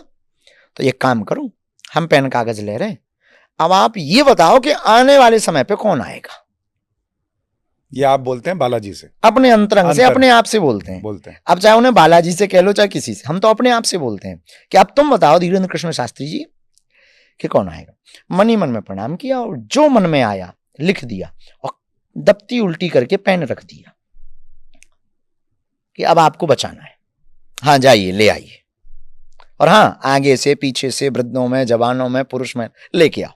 तो एक काम करो, हम पेन कागज ले रहे हैं, अब आप ये बताओ कि आने वाले समय पे कौन आएगा। ये आप बोलते हैं बालाजी से, अपने अंतरंग से, अपने आप से बोलते हैं। अब चाहे उन्हें बालाजी से कह लो चाहे किसी से, हम तो अपने आप से बोलते हैं कि अब तुम बताओ धीरेन्द्र कृष्ण शास्त्री जी कि कौन आएगा। मन ही मन में प्रणाम किया और जो मन में आया लिख दिया और दफ्ती उल्टी करके पेन रख दिया कि अब आपको बचाना है, हाँ जाइए ले आइए, और हाँ आगे से पीछे से वृद्धों में, जवानों में, पुरुष में लेके आओ।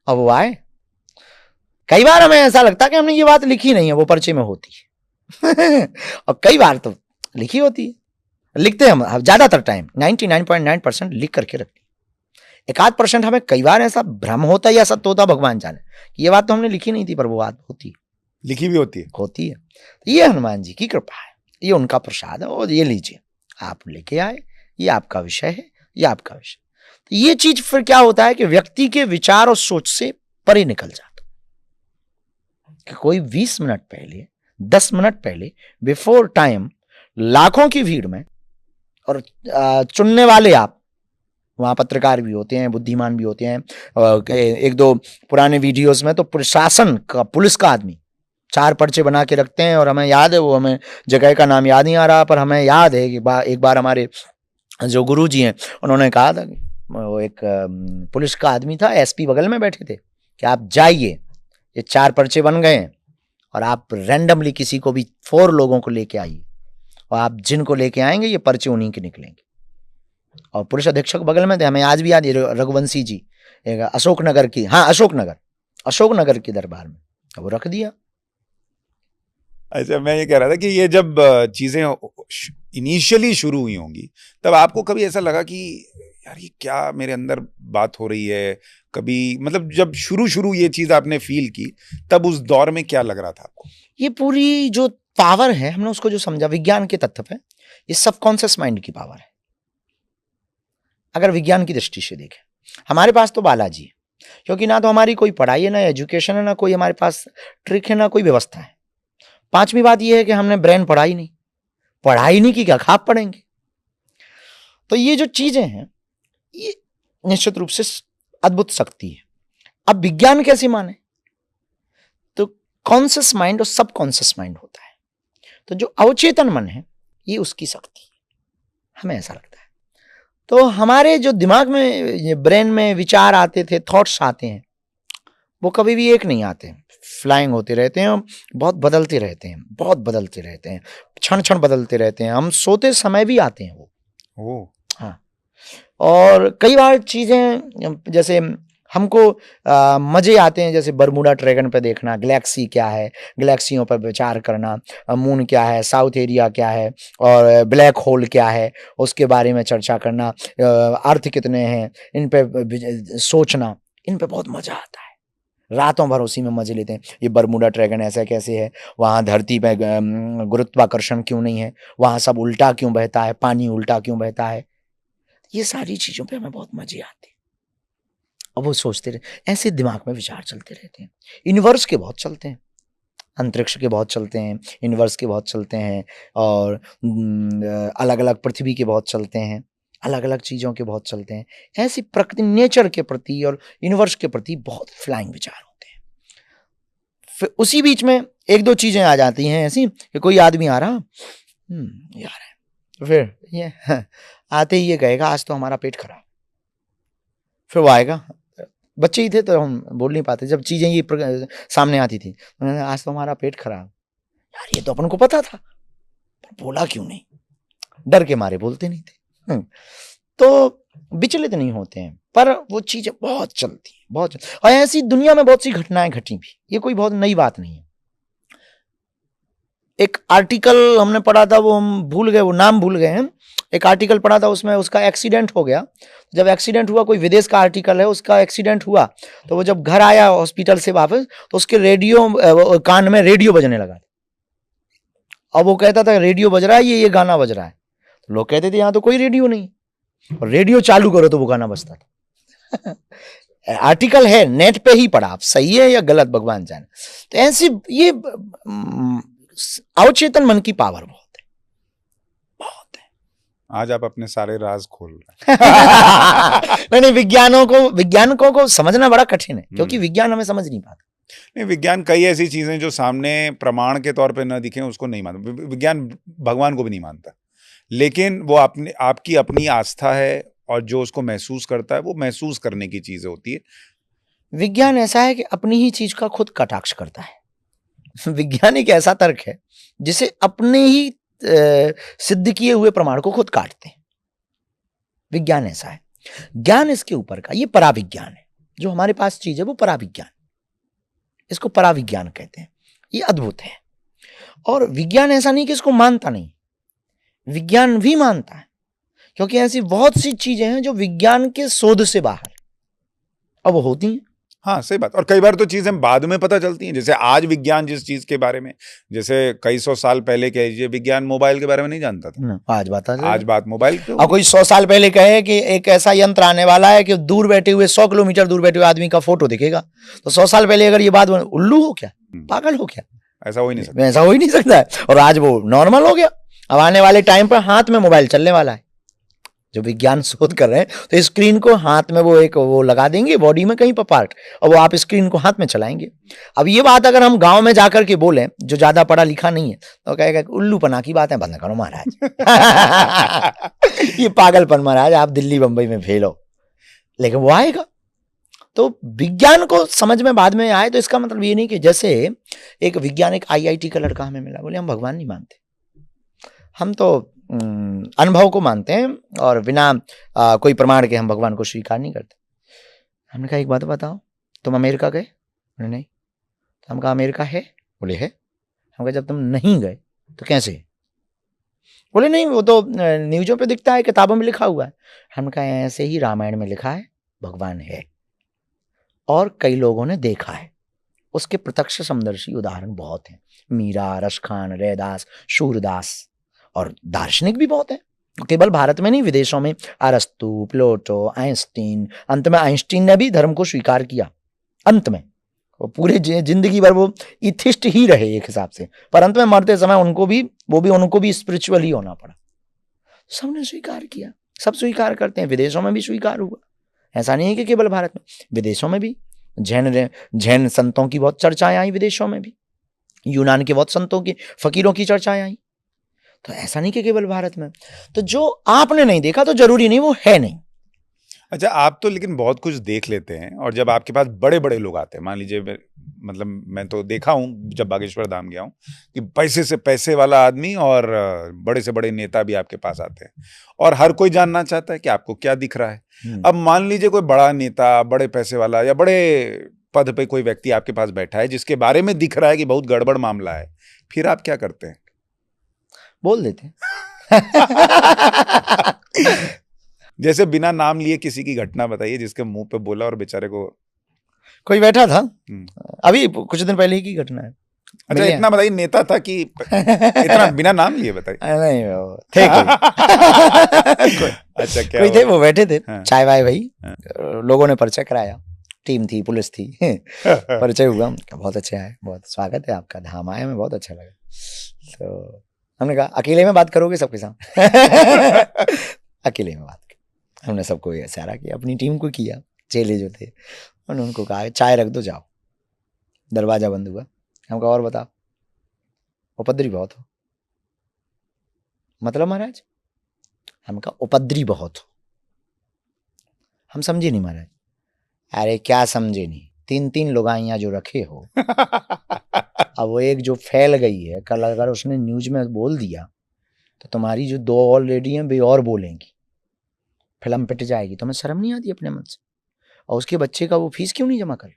अब वो आए। कई बार हमें ऐसा लगता है कि हमने ये बात लिखी नहीं है, वो पर्चे में होती है और कई बार तो लिखी होती है, लिखते हैं हम ज्यादातर टाइम 99.9% लिख करके रखते हैं। 1-8% हमें कई बार ऐसा भ्रम होता है या सत्य होता, भगवान जाने कि ये बात तो हमने लिखी नहीं थी, पर वो बात होती है, लिखी भी होती है। ये हनुमान जी की कृपा है, ये उनका प्रसाद है, और ये लीजिए आप लेके आए, ये आपका विषय है, ये आपका विषय। तो ये चीज फिर क्या होता है कि व्यक्ति के विचार और सोच से परे निकल जाता कि कोई 20 मिनट पहले, 10 मिनट पहले, बिफोर टाइम, लाखों की भीड़ में, और चुनने वाले आप, वहां पत्रकार भी होते हैं, बुद्धिमान भी होते हैं। 1-2 पुराने वीडियोस में तो प्रशासन का, पुलिस का आदमी 4 पर्चे बना के रखते हैं, और हमें याद है, वो हमें जगह का नाम याद नहीं आ रहा, पर हमें याद है कि एक बार हमारे जो गुरु जी हैं उन्होंने कहा था, वो एक पुलिस का आदमी था, एसपी बगल में बैठे थे, कि आप जाइए, ये 4 पर्चे बन गए हैं, और आप रैंडमली किसी को भी 4 लोगों को लेके आइए, और आप जिनको लेके आएंगे ये पर्चे उन्हीं के निकलेंगे। और पुलिस अधीक्षक बगल में थे, हमें आज भी याद है, रघुवंशी जी, एक अशोकनगर की, हाँ अशोकनगर के दरबार में, वो रख दिया। अच्छा, मैं ये कह रहा था कि ये जब चीजें इनिशियली शुरू हुई होंगी, तब आपको कभी ऐसा लगा कि यार ये क्या मेरे अंदर बात हो रही है? कभी मतलब जब शुरू ये चीज आपने फील की, तब उस दौर में क्या लग रहा था आपको? ये पूरी जो पावर है, हमने उसको जो समझा विज्ञान के तत्व पे, ये सबकॉन्शियस माइंड की पावर है। अगर विज्ञान की दृष्टि से देखें, हमारे पास तो बालाजी है, क्योंकि ना तो हमारी कोई पढ़ाई है, ना एजुकेशन है, ना कोई हमारे पास ट्रिक है, ना कोई व्यवस्था है। 5वीं बात यह है कि हमने ब्रेन पढ़ाई नहीं की, क्या खाप पढ़ेंगे। तो ये जो चीजें हैं, ये निश्चित रूप से अद्भुत शक्ति है। अब विज्ञान कैसे माने, तो कॉन्शियस माइंड और सबकॉन्शियस माइंड होता है, तो जो अवचेतन मन है ये उसकी शक्ति है, हमें ऐसा लगता है। तो हमारे जो दिमाग में, ब्रेन में विचार आते थे, थॉट्स आते हैं, वो कभी भी एक नहीं आते, फ्लाइंग होते रहते हैं, बहुत बदलते रहते हैं, क्षण बदलते रहते हैं। हम सोते समय भी आते हैं वो। हाँ, और कई बार चीजें जैसे हमको मजे आते हैं, जैसे बरमूडा ट्रैगन पे देखना, गैलेक्सी क्या है, गैलेक्सियों पर विचार करना, मून क्या है, साउथ एरिया क्या है, और ब्लैक होल क्या है, उसके बारे में चर्चा करना, अर्थ कितने हैं, इन पे सोचना, इन पे बहुत मजा आता है। रातों भर उसी में मजे लेते हैं। ये बरमूडा ट्रैगन ऐसा कैसे है, वहाँ धरती पे गुरुत्वाकर्षण क्यों नहीं है, वहाँ सब उल्टा क्यों बहता है, पानी उल्टा क्यों बहता है, ये सारी चीजों पे हमें बहुत मजे आते हैं। अब वो सोचते रहे, ऐसे दिमाग में विचार चलते रहते हैं। यूनिवर्स के बहुत चलते हैं, अंतरिक्ष के बहुत चलते हैं, यूनिवर्स के बहुत चलते हैं, और अलग अलग पृथ्वी के बहुत चलते हैं, अलग अलग चीज़ों के बहुत चलते हैं। ऐसी प्रकृति, नेचर के प्रति और यूनिवर्स के प्रति बहुत फ्लाइंग विचार होते हैं। फिर उसी बीच में 1-2 चीज़ें आ जाती हैं ऐसी कि कोई आदमी आ रहा यार है, तो फिर ये आते ही ये कहेगा आज तो हमारा पेट खराब। फिर वो आएगा, बच्चे ही थे तो हम बोल नहीं पाते, जब चीजें ये सामने आती थी, आज तो हमारा पेट खराब। यार ये तो अपन को पता था, पर बोला क्यों नहीं, डर के मारे बोलते नहीं थे। तो विचलित नहीं होते हैं, पर वो चीजें बहुत चलती हैं, और ऐसी दुनिया में बहुत सी घटनाएं घटी भी, ये कोई बहुत नई बात नहीं है। एक आर्टिकल हमने पढ़ा था, वो हम भूल गए, वो नाम भूल गए हैं। एक आर्टिकल पढ़ा था, उसमें उसका एक्सीडेंट हो गया। जब एक्सीडेंट हुआ, कोई विदेश का आर्टिकल है, उसका एक्सीडेंट हुआ, तो वो जब घर आया हॉस्पिटल से वापस, तो उसके कान में रेडियो बजने लगा। अब वो कहता था रेडियो बज रहा है, ये गाना बज रहा है। तो लोग कहते थे यहाँ तो कोई रेडियो नहीं, और रेडियो चालू करो तो वो गाना बजता था। आर्टिकल है, नेट पे ही पढ़ा, आप सही है या गलत भगवान जाने। तो ऐसी ये अवचेतन मन की पावर बहुत है, बहुत है। आज आप अपने सारे राज खोल रहे हैं। नहीं, विज्ञानकों को समझना बड़ा कठिन है, क्योंकि विज्ञान हमें समझ नहीं पाता। नहीं, विज्ञान कई ऐसी चीजें जो सामने प्रमाण के तौर पे न दिखे उसको नहीं मानता। विज्ञान भगवान को भी नहीं मानता, लेकिन वो आपकी अपनी आस्था है, और जो उसको महसूस करता है वो महसूस करने की चीजें होती है। विज्ञान ऐसा है कि अपनी ही चीज का खुद कटाक्ष करता है। विज्ञान एक ऐसा तर्क है जिसे अपने ही सिद्ध किए हुए प्रमाण को खुद काटते हैं। विज्ञान ऐसा है। ज्ञान इसके ऊपर का, ये पराविज्ञान है। जो हमारे पास चीज है वो पराविज्ञान, इसको पराविज्ञान कहते हैं। ये अद्भुत है। और विज्ञान ऐसा नहीं कि इसको मानता नहीं, विज्ञान भी मानता है, क्योंकि ऐसी बहुत सी चीजें हैं जो विज्ञान के शोध से बाहर अब वो होती हैं। हाँ, सही बात। और कई बार तो चीजें बाद में पता चलती हैं। जैसे आज विज्ञान जिस चीज के बारे में, जैसे कई 100 साल पहले कह लीजिए, विज्ञान मोबाइल के बारे में नहीं जानता था। आज बात मोबाइल की। और कोई 100 साल पहले कहे कि एक ऐसा यंत्र आने वाला है कि दूर बैठे हुए 100 किलोमीटर दूर बैठे हुए आदमी का फोटो दिखेगा, तो 100 साल पहले अगर ये बात, उल्लू हो क्या, पागल हो क्या? ऐसा हो ही नहीं सकता। ऐसा हो ही नहीं सकता है। और आज वो नॉर्मल हो गया। अब आने वाले टाइम पर हाथ में मोबाइल चलने वाला है। जो विज्ञान शोध कर रहे हैं, तो स्क्रीन को हाथ में वो लगा देंगे बॉडी में कहीं पर पार्ट, और वो आप स्क्रीन को हाथ में चलाएंगे। अब ये बात अगर हम गांव में जाकर के बोले, जो ज्यादा पढ़ा लिखा नहीं है, तो कहेगा उल्लूपना की बात है, बंद करो महाराज। ये पागलपन महाराज, आप दिल्ली बंबई में फेल हो। लेकिन वो आएगा। तो विज्ञान को समझ में बाद में आए, तो इसका मतलब ये नहीं कि जैसे एक वैज्ञानिक IIT का लड़का हमें मिला, बोले हम भगवान नहीं मानते, हम तो अनुभव को मानते हैं, और बिना कोई प्रमाण के हम भगवान को स्वीकार नहीं करते। हमने कहा एक बात बताओ, तुम अमेरिका गए? बोले नहीं। तो हम कहा अमेरिका है? बोले है। हम कहा जब तुम नहीं गए तो कैसे? बोले नहीं, वो तो न्यूज़ों पे दिखता है, किताबों में लिखा हुआ है। हमने कहा ऐसे ही रामायण में लिखा है भगवान है, और कई लोगों ने देखा है। उसके प्रत्यक्ष समदर्शी उदाहरण बहुत हैं, मीरा, रसखान, रैदास, सूरदास, और दार्शनिक भी बहुत हैं। केवल भारत में नहीं, विदेशों में अरस्तु, प्लेटो, आइंस्टीन। अंत में आइंस्टीन ने भी धर्म को स्वीकार किया। अंत में वो पूरे जिंदगी भर वो इथिस्ट ही रहे एक हिसाब से, पर अंत में मरते समय उनको भी स्पिरिचुअल ही होना पड़ा। सबने स्वीकार किया, सब स्वीकार करते हैं। विदेशों में भी स्वीकार हुआ, ऐसा नहीं है कि केवल भारत में, विदेशों में भी। जैन संतों की बहुत चर्चाएं आई विदेशों में भी, यूनान के बहुत संतों की, फकीरों की चर्चाएं आई। तो ऐसा नहीं कि केवल भारत में। तो जो आपने नहीं देखा तो जरूरी नहीं वो है नहीं। अच्छा, आप तो लेकिन बहुत कुछ देख लेते हैं, और जब आपके पास बड़े बड़े लोग आते हैं, मान लीजिए मतलब मैं तो देखा हूं जब बागेश्वर धाम गया हूं कि पैसे से पैसे वाला आदमी और बड़े से बड़े नेता भी आपके पास आते हैं, और हर कोई जानना चाहता है कि आपको क्या दिख रहा है। अब मान लीजिए कोई बड़ा नेता, बड़े पैसे वाला या बड़े पद पे कोई व्यक्ति आपके पास बैठा है जिसके बारे में दिख रहा है कि बहुत गड़बड़ मामला है, फिर आप क्या करते हैं? बोल देते जैसे बिना नाम लिए किसी की घटना बताइए जिसके मुंह पे बोला और बेचारे को। कोई बैठा था अभी कुछ दिन पहले ही की घटना है। अच्छा, इतना बताइए, नेता था कि इतना बिना नाम लिए बताइए। नहीं, थे कोई। अच्छा, क्या कोई थे, वो बैठे थे, चाय वाय भाई, लोगों ने परिचय कराया, टीम थी, पुलिस थी, परिचय हुआ, बहुत अच्छा है, बहुत स्वागत है आपका, धाम आया, में बहुत अच्छा लगा। तो हमने कहा अकेले में बात करोगे सबके सामने? अकेले में बात की। हमने सबको इशारा किया, अपनी टीम को किया, चेले जो थे उन्होंने उनको कहा चाय रख दो, जाओ। दरवाजा बंद हुआ। हम कहा और बताओ, उपद्रवी बहुत हो। मतलब महाराज? हम कहा उपद्रवी बहुत हो। हम समझे नहीं महाराज। अरे क्या समझे नहीं, 3-3 लुगाइयां जो रखे हो, अब वो एक जो फैल गई है, कल अगर उसने न्यूज में बोल दिया तो तुम्हारी जो 2 ऑलरेडी हैं वे और बोलेंगी, फिल्म पिट जाएगी। तुम्हें शर्म नहीं आती अपने मन से? और उसके बच्चे का वो फीस क्यों नहीं जमा कर?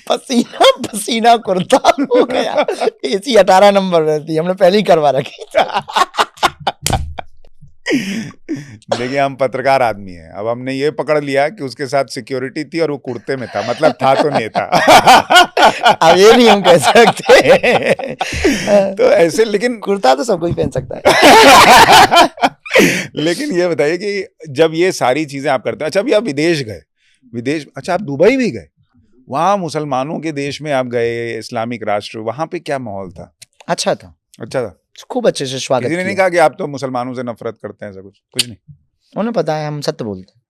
पसीना पसीना कुर्ता हो गया। एसी 18 नंबर रहती, हमने पहले ही करवा रखी। देखिए हम पत्रकार आदमी हैं, अब हमने ये पकड़ लिया कि उसके साथ सिक्योरिटी थी और वो कुर्ते में था, मतलब था तो नहीं था। अब ये नहीं हम कह सकते। तो ऐसे, लेकिन कुर्ता तो सब कोई पहन सकता है। लेकिन ये बताइए कि जब ये सारी चीजें आप करते हैं, अच्छा अभी आप विदेश गए, अच्छा आप दुबई भी गए, वहां मुसलमानों के देश में आप गए, इस्लामिक राष्ट्र, वहां पे क्या माहौल था? अच्छा था, अच्छा था, खूब अच्छे से स्वागत किसी ने नहीं किया। कहा कि आप तो मुसलमानों से नफरत करते हैं, ऐसा कुछ नहीं? उन्हें पता है हम सत्य बोलते हैं,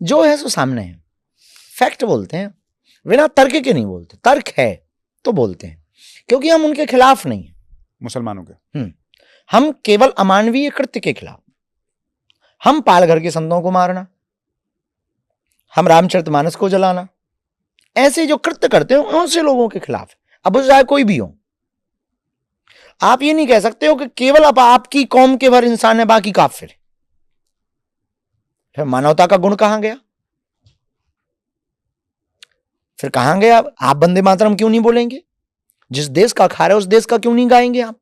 जो है सो सामने है, फैक्ट बोलते हैं, बिना तर्क के नहीं बोलते। तर्क है तो बोलते हैं, क्योंकि हम उनके खिलाफ नहीं हैं। मुसलमानों के हम केवल अमानवीय कृत्य के खिलाफ, हम पालघर के संतों को मारना, हम रामचरितमानस को जलाना, ऐसे जो कृत्य करते हैं उनसे लोगों के खिलाफ, अब चाहे कोई भी हो। आप ये नहीं कह सकते हो कि केवल अब आपकी कौम के भर इंसान है, बाकी काफिर। फिर मानवता का गुण कहां गया? फिर कहां गया? आप वंदे मातरम क्यों नहीं बोलेंगे? जिस देश का अखाड़ा है उस देश का क्यों नहीं गाएंगे आप?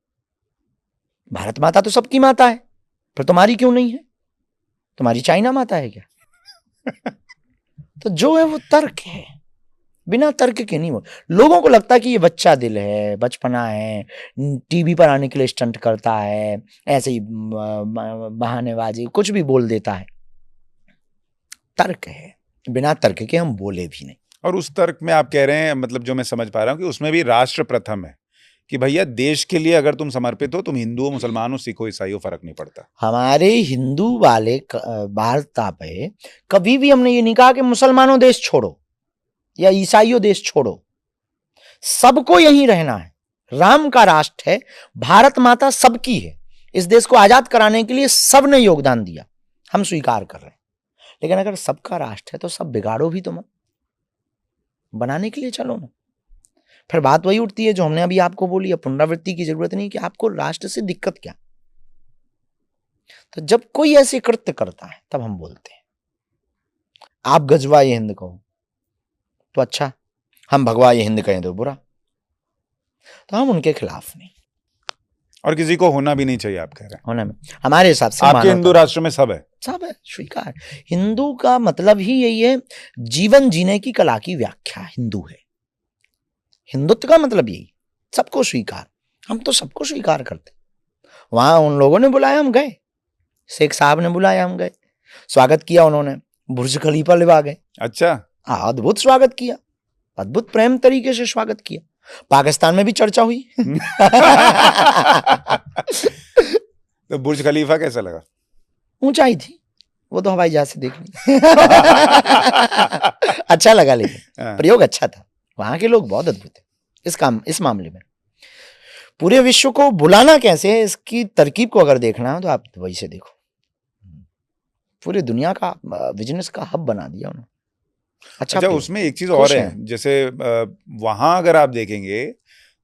भारत माता तो सबकी माता है, फिर तुम्हारी क्यों नहीं है? तुम्हारी चाइना माता है क्या? तो जो है वो तर्क है, बिना तर्क के नहीं हो। लोगों को लगता है कि ये बच्चा दिल है, बचपना है, टीवी पर आने के लिए स्टंट करता है, ऐसे ही बहानेबाजी कुछ भी बोल देता है। तर्क है, बिना तर्क के हम बोले भी नहीं। और उस तर्क में आप कह रहे हैं, मतलब जो मैं समझ पा रहा हूं कि उसमें भी राष्ट्र प्रथम है, कि भैया देश के लिए अगर तुम समर्पित हो, तुम हिंदू हो, मुसलमान हो, सिख हो, ईसाई हो, फर्क नहीं पड़ता। हमारे हिंदू वाले वार्ता पे कभी भी हमने ये नहीं कहा कि मुसलमानों देश छोड़ो या ईसाइयों देश छोड़ो, सबको यहीं रहना है। राम का राष्ट्र है, भारत माता सबकी है, इस देश को आजाद कराने के लिए सबने योगदान दिया, हम स्वीकार कर रहे हैं। लेकिन अगर सबका राष्ट्र है तो सब बिगाड़ो भी तो मत, बनाने के लिए चलो ना। फिर बात वही उठती है जो हमने अभी आपको बोली, अब पुनरावृत्ति की जरूरत नहीं कि आपको राष्ट्र से दिक्कत क्या। तो जब कोई ऐसे कृत्य करता है तब हम बोलते हैं। आप गजवाए हिंद कहो तो अच्छा, हम भगवाए हिंद कहें तो बुरा। तो हम उनके खिलाफ नहीं, और किसी को होना भी नहीं चाहिए, आप कह रहे हैं। होना में हमारे हिसाब से आपके हिंदू राष्ट्र में सब है, सब है, स्वीकार। हिंदू का मतलब ही यही है, जीवन जीने की कला की व्याख्या हिंदू है। हिंदुत्व का मतलब यही, सबको स्वीकार। हम तो सबको स्वीकार करते। वहां उन लोगों ने बुलाया, हम गए, शेख साहब ने बुलाया, हम गए, स्वागत किया उन्होंने, बुर्ज खलीफा लिवा गए। अच्छा, अद्भुत स्वागत किया, अद्भुत प्रेम तरीके से स्वागत किया। पाकिस्तान में भी चर्चा हुई। तो बुर्ज खलीफा कैसा लगा? ऊंचाई थी, वो तो हवाई जहाज से देख ली। अच्छा लगा, लेकिन प्रयोग अच्छा था। वहां के लोग बहुत अद्भुत है इस मामले में। पूरे विश्व को बुलाना कैसे है, इसकी तरकीब को अगर देखना है तो आप वही से देखो। पूरी दुनिया का बिजनेस का हब बना दिया उन्होंने। अच्छा, उसमें एक चीज और है, जैसे वहां अगर आप देखेंगे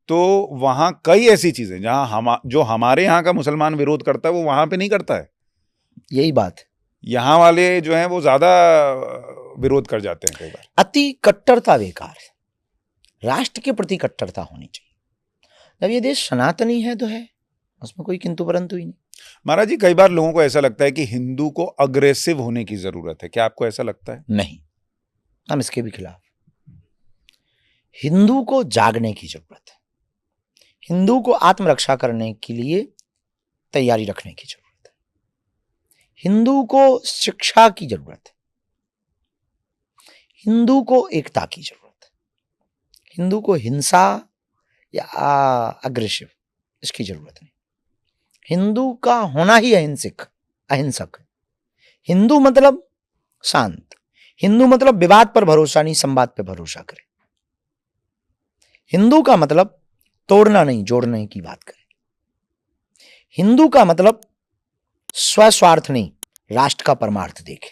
तो वहां कई ऐसी चीजें जहां जो हमारे यहाँ का मुसलमान विरोध करता है, वो वहां पे नहीं करता है। यही बात, यहाँ वाले जो हैं वो ज्यादा विरोध कर जाते हैं कई बार। अति कट्टरता बेकार है, राष्ट्र के प्रति कट्टरता होनी चाहिए। जब ये देश सनातनी है तो है, उसमें कोई किंतु परंतु ही नहीं। महाराज जी, कई बार लोगों को ऐसा लगता है कि हिंदू को अग्रेसिव होने की जरूरत है, क्या आपको ऐसा लगता है? नहीं, हम इसके भी खिलाफ। हिंदू को जागने की जरूरत है, हिंदू को आत्मरक्षा करने के लिए तैयारी रखने की जरूरत है, हिंदू को शिक्षा की जरूरत है, हिंदू को एकता की जरूरत है, हिंदू को हिंसा या अग्रेसिव इसकी जरूरत नहीं। हिंदू का होना ही अहिंसक है। हिंदू मतलब शांत, हिंदू मतलब विवाद पर भरोसा नहीं, संवाद पर भरोसा करे। हिंदू का मतलब तोड़ना नहीं, जोड़ने की बात करे। हिंदू का मतलब स्वस्वार्थ नहीं, राष्ट्र का परमार्थ देखे।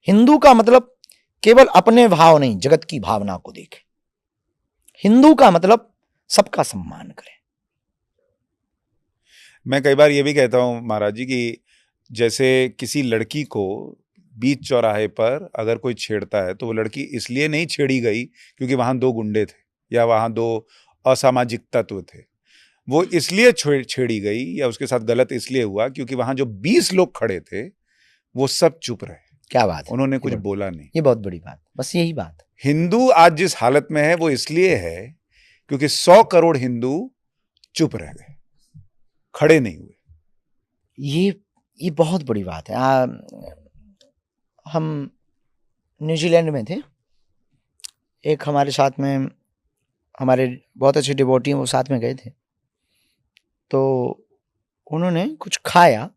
हिंदू का मतलब केवल अपने भाव नहीं, जगत की भावना को देखे। हिंदू का मतलब सबका सम्मान करे। मैं कई बार ये भी कहता हूं महाराज जी कि जैसे किसी लड़की को बीच चौराहे पर अगर कोई छेड़ता है तो वो लड़की इसलिए नहीं छेड़ी गई क्योंकि वहां 2 गुंडे थे या वहां 2 असामाजिक तत्व थे, वो इसलिए छेड़ी गई या उसके साथ गलत इसलिए हुआ क्योंकि वहां जो 20 लोग खड़े थे वो सब चुप रहे। क्या बात है, उन्होंने कुछ बोला नहीं। ये बहुत बड़ी बात, बस यही बात। हिंदू आज जिस हालत में है वो इसलिए है क्योंकि 100 करोड़ हिंदू चुप रह गए, खड़े नहीं हुए। ये बहुत बड़ी बात है। हम न्यूजीलैंड में थे, एक हमारे साथ में हमारे बहुत अच्छे डिवोटी हैं, वो साथ में गए थे, तो उन्होंने कुछ खाया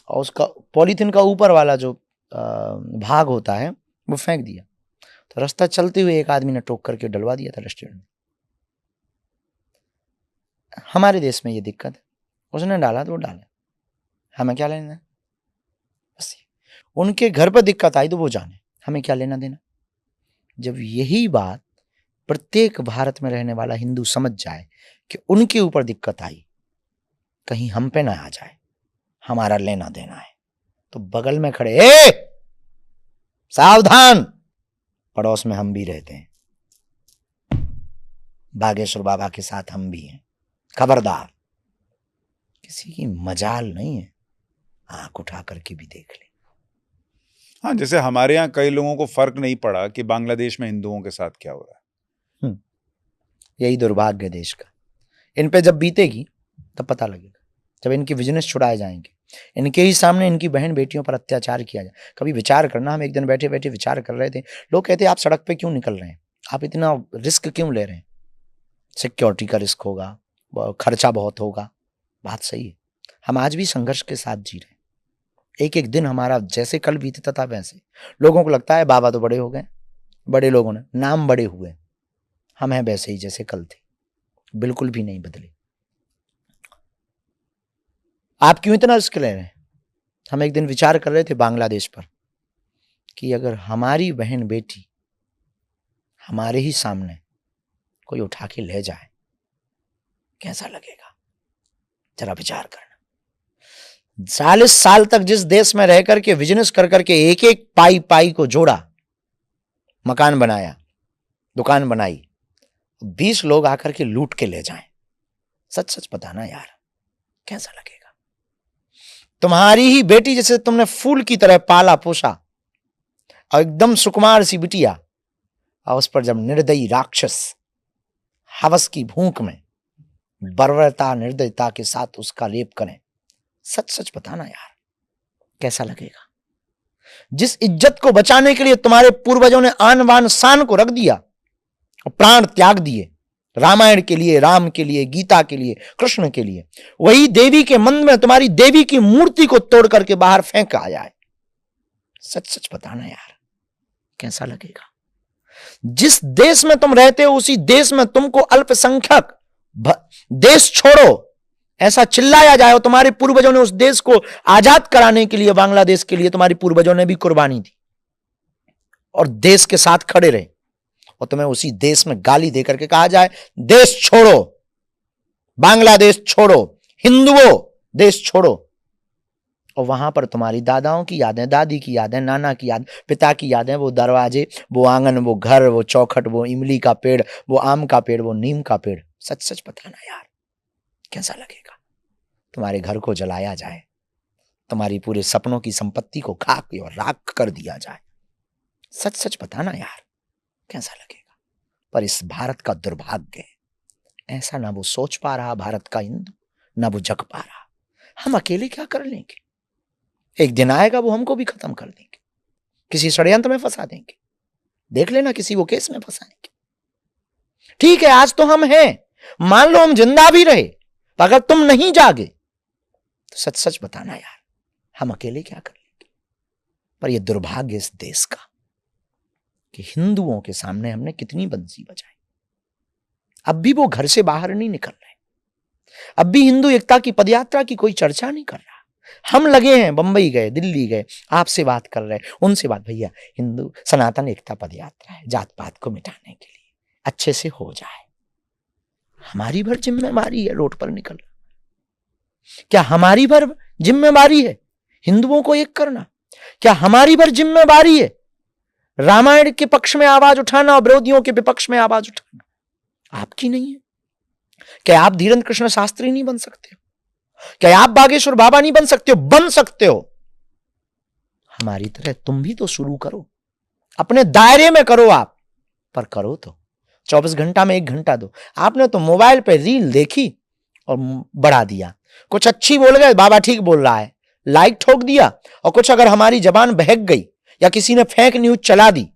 और उसका पॉलीथीन का ऊपर वाला जो भाग होता है वो फेंक दिया। तो रास्ता चलते हुए एक आदमी ने टोक करके डलवा दिया था रेस्टोरेंट में। हमारे देश में ये दिक्कत है, उसने डाला तो वो डाले, हमें क्या लेना। बस उनके घर पर दिक्कत आई तो वो जाने, हमें क्या लेना देना। जब यही बात प्रत्येक भारत में रहने वाला हिंदू समझ जाए कि उनके ऊपर दिक्कत आई, कहीं हम पे ना आ जाए, हमारा लेना देना है, तो बगल में खड़े सावधान, पड़ोस में हम भी रहते हैं, बागेश्वर बाबा के साथ हम भी हैं, खबरदार। किसी की मजाल नहीं है, आंख उठा करके भी देख ले। हाँ, जैसे हमारे यहाँ कई लोगों को फर्क नहीं पड़ा कि बांग्लादेश में हिंदुओं के साथ क्या हो रहा है। यही दुर्भाग्य देश का। इन पे जब बीतेगी तब पता लगेगा, जब इनके बिजनेस छुड़ाए जाएंगे, इनके ही सामने इनकी बहन बेटियों पर अत्याचार किया जाए। कभी विचार करना, हम एक दिन बैठे बैठे विचार कर रहे थे, लोग कहते आप सड़क पे क्यों निकल रहे हैं, आप इतना रिस्क क्यों ले रहे हैं, सिक्योरिटी का रिस्क होगा, खर्चा बहुत होगा। बात सही है, हम आज भी संघर्ष के साथ जी रहे हैं। एक एक दिन हमारा जैसे कल बीतता था वैसे। लोगों को लगता है बाबा तो बड़े हो गए, बड़े लोगों ने नाम बड़े हुए, हम हैं वैसे ही जैसे कल थे, बिल्कुल भी नहीं बदले। आप क्यों इतना रिस्क ले रहे हैं। हम एक दिन विचार कर रहे थे बांग्लादेश पर कि अगर हमारी बहन बेटी हमारे ही सामने कोई उठा के ले जाए कैसा लगेगा, जरा विचार करना। 40 साल तक जिस देश में रह करके बिजनेस कर करके एक एक पाई पाई को जोड़ा, मकान बनाया, दुकान बनाई, 20 लोग आकर के लूट के ले जाएं, सच सच बताना यार कैसा लगेगा। तुम्हारी ही बेटी जैसे तुमने फूल की तरह पाला पोसा और एकदम सुकुमार सी बिटिया, और उस पर जब निर्दयी राक्षस हवस की भूख में बर्बरता निर्दयता के साथ उसका लेप करें, सच सच बताना यार कैसा लगेगा। जिस इज्जत को बचाने के लिए तुम्हारे पूर्वजों ने आन बान शान को रख दिया और प्राण त्याग दिए, रामायण के लिए, राम के लिए, गीता के लिए, कृष्ण के लिए, वही देवी के मंदिर में तुम्हारी देवी की मूर्ति को तोड़ करके बाहर फेंक आया है, सच सच बताना यार कैसा लगेगा। जिस देश में तुम रहते हो उसी देश में तुमको अल्पसंख्यक देश छोड़ो ऐसा चिल्लाया जाए, और तुम्हारे पूर्वजों ने उस देश को आजाद कराने के लिए, बांग्लादेश के लिए तुम्हारे पूर्वजों ने भी कुर्बानी दी और देश के साथ खड़े रहे, और तुम्हें उसी देश में गाली देकर के कहा जाए देश छोड़ो, बांग्लादेश छोड़ो, हिंदुओं देश छोड़ो, और वहां पर तुम्हारी दादाओं की यादें, दादी की यादें, नाना की याद, पिता की यादें, वो दरवाजे, वो आंगन, वो घर, वो चौखट, वो इमली का पेड़, वो आम का पेड़, वो नीम का पेड़, सच सच बताना यार कैसा लगेगा। तुम्हारे घर को जलाया जाए, तुम्हारी पूरे सपनों की संपत्ति को खाक और राख कर दिया जाए, सच सच बताना यार कैसा लगेगा। पर इस भारत का दुर्भाग्य है, ऐसा ना वो सोच पा रहा भारत का हिंदू, ना वो जग पा रहा। हम अकेले क्या कर लेंगे, एक दिन आएगा वो हमको भी खत्म कर देंगे, किसी षड्यंत्र में फंसा देंगे, देख लेना किसी वो केस में फंसाएंगे। ठीक है आज तो हम हैं, मान लो हम जिंदा भी रहे, अगर तुम नहीं जागे तो सच सच बताना यार हम अकेले क्या कर लेंगे। पर यह दुर्भाग्य इस देश का कि हिंदुओं के सामने हमने कितनी बंसी बजाई, अब भी वो घर से बाहर नहीं निकल रहे, अब भी हिंदू एकता की पदयात्रा की कोई चर्चा नहीं कर रहा। हम लगे हैं, बंबई गए, दिल्ली गए, आपसे बात कर रहे हैं, उनसे बात, भैया हिंदू सनातन एकता पदयात्रा है, जात पात को मिटाने के लिए, अच्छे से हो जाए। हमारी भर जिम्मेवारी है रोड पर निकलना, क्या हमारी भर जिम्मेवारी है हिंदुओं को एक करना? क्या हमारी पर जिम्मेवारी है रामायण के पक्ष में आवाज उठाना और विरोधियों के विपक्ष में आवाज उठाना? आपकी नहीं है? क्या आप धीरेन्द्र कृष्ण शास्त्री नहीं बन सकते हो? क्या आप बागेश्वर बाबा नहीं बन सकते हो? बन सकते हो। हमारी तरह तुम भी तो शुरू करो, अपने दायरे में करो आप, पर करो तो 24 घंटा में 1 घंटा दो। आपने तो मोबाइल पे रील देखी और बढ़ा दिया, कुछ अच्छी बोल गए, बाबा ठीक बोल रहा है, लाइक ठोक दिया, और कुछ अगर हमारी जबान बहक गई या किसी ने फेक न्यूज चला दी